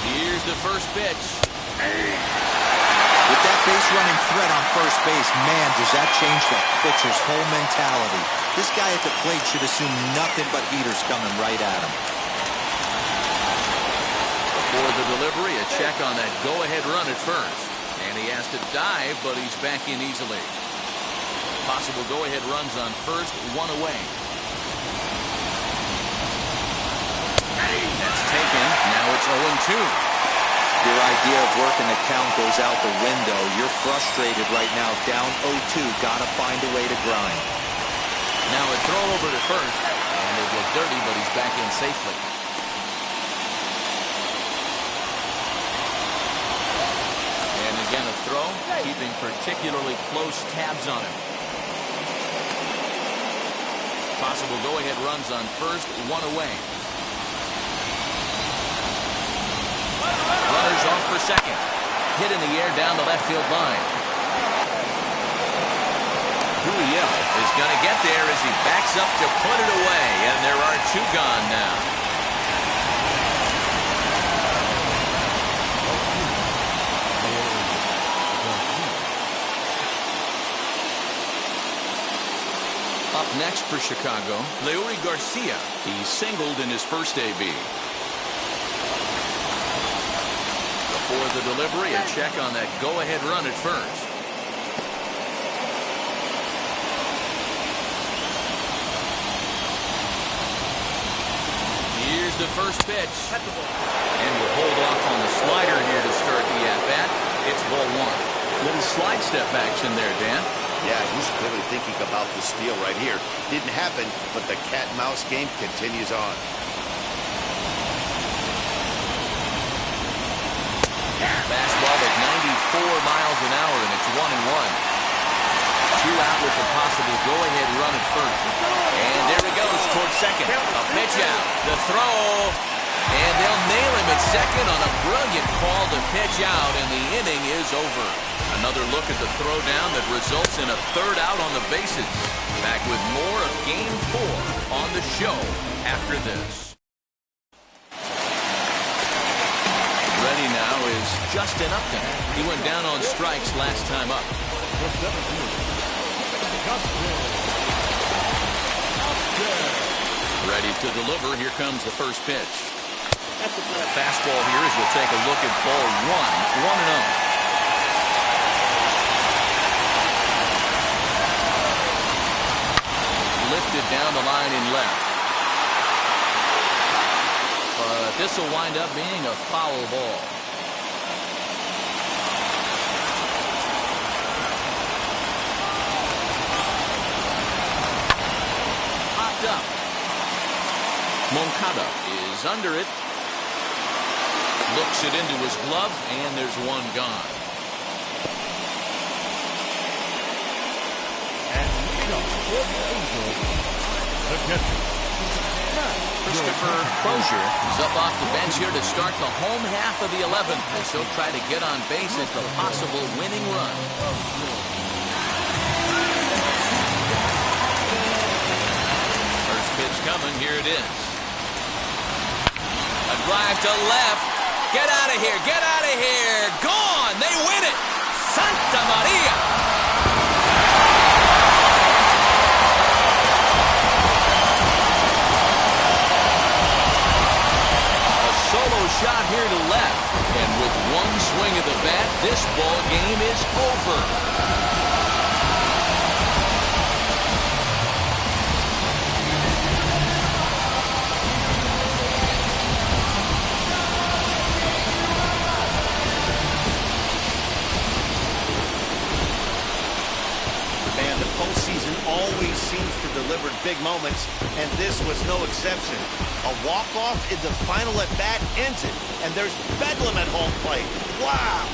S1: Here's the first pitch.
S3: With that base running threat on first base, man, does that change the pitcher's whole mentality. This guy at the plate should assume nothing but heaters coming right at him.
S1: Before the delivery, a check on that go-ahead run at first. And he has to dive, but he's back in easily. Possible go-ahead runs on first, 1 away. That's taken. Now it's 0-2.
S3: Your idea of working the count goes out the window. You're frustrated right now, down 0-2. Gotta find a way to grind.
S1: Now a throw over to first. And it looked dirty, but he's back in safely. And again a throw, keeping particularly close tabs on him. Possible go-ahead runs on first, 1 away. Runners off for second. Hit in the air down the left field line. Gurriel is going to get there as he backs up to put it away. And there are 2 gone now. Up next for Chicago, Leury Garcia. He singled in his first AB. Before the delivery, a check on that go-ahead run at first. Here's the first pitch. And we'll hold off on the slider here to start the at-bat. It's ball 1. Little slide step action there, Dan.
S2: Yeah, he's clearly thinking about the steal right here. Didn't happen, but the cat-and-mouse game continues on.
S1: Fastball at 94 miles an hour, and it's 1-1. 2 out with a possible go-ahead run at first. And there he goes towards second. A pitch out. The throw. And they'll nail him at second on a brilliant call to pitch out, and the inning is over. Another look at the throwdown that results in a 3rd out on the bases. Back with more of Game 4 on the show after this. Ready now is Justin Upton. He went down on strikes last time up. Ready to deliver. Here comes the first pitch. Fastball here as we'll take a look at ball 1. 1-0. Lifted down the line in left. But this will wind up being a foul ball. Popped up. Moncada is under it. Looks it into his glove, and there's 1 gone. Christopher Crozier is up off the bench here to start the home half of the 11th as he'll try to get on base at the possible winning run. First pitch coming. Here it is. A drive to left. Get out of here. Get out of here. Gone. They win it. Santa Maria. Shot here to left, and with 1 swing of the bat, this ball game is over.
S2: And the postseason always seems to deliver delivered big moments, and this was no exception. A walk-off in the final at-bat ends it, and there's bedlam at home plate. Wow!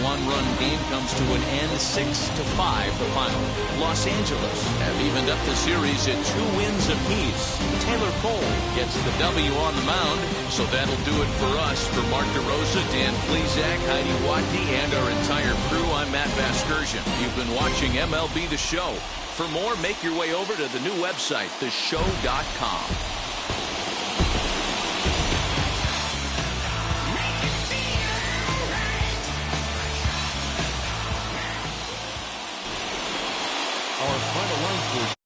S1: One-run game comes to an end, 6-5 the final. Los Angeles have evened up the series at 2 wins apiece. Taylor Cole gets the W on the mound, so that'll do it for us. For Mark DeRosa, Dan Plesac, Heidi Watney, and our entire crew, I'm Matt Vasgersian. You've been watching MLB The Show. For more, make your way over to the new website, theshow.com.
S4: Our final line for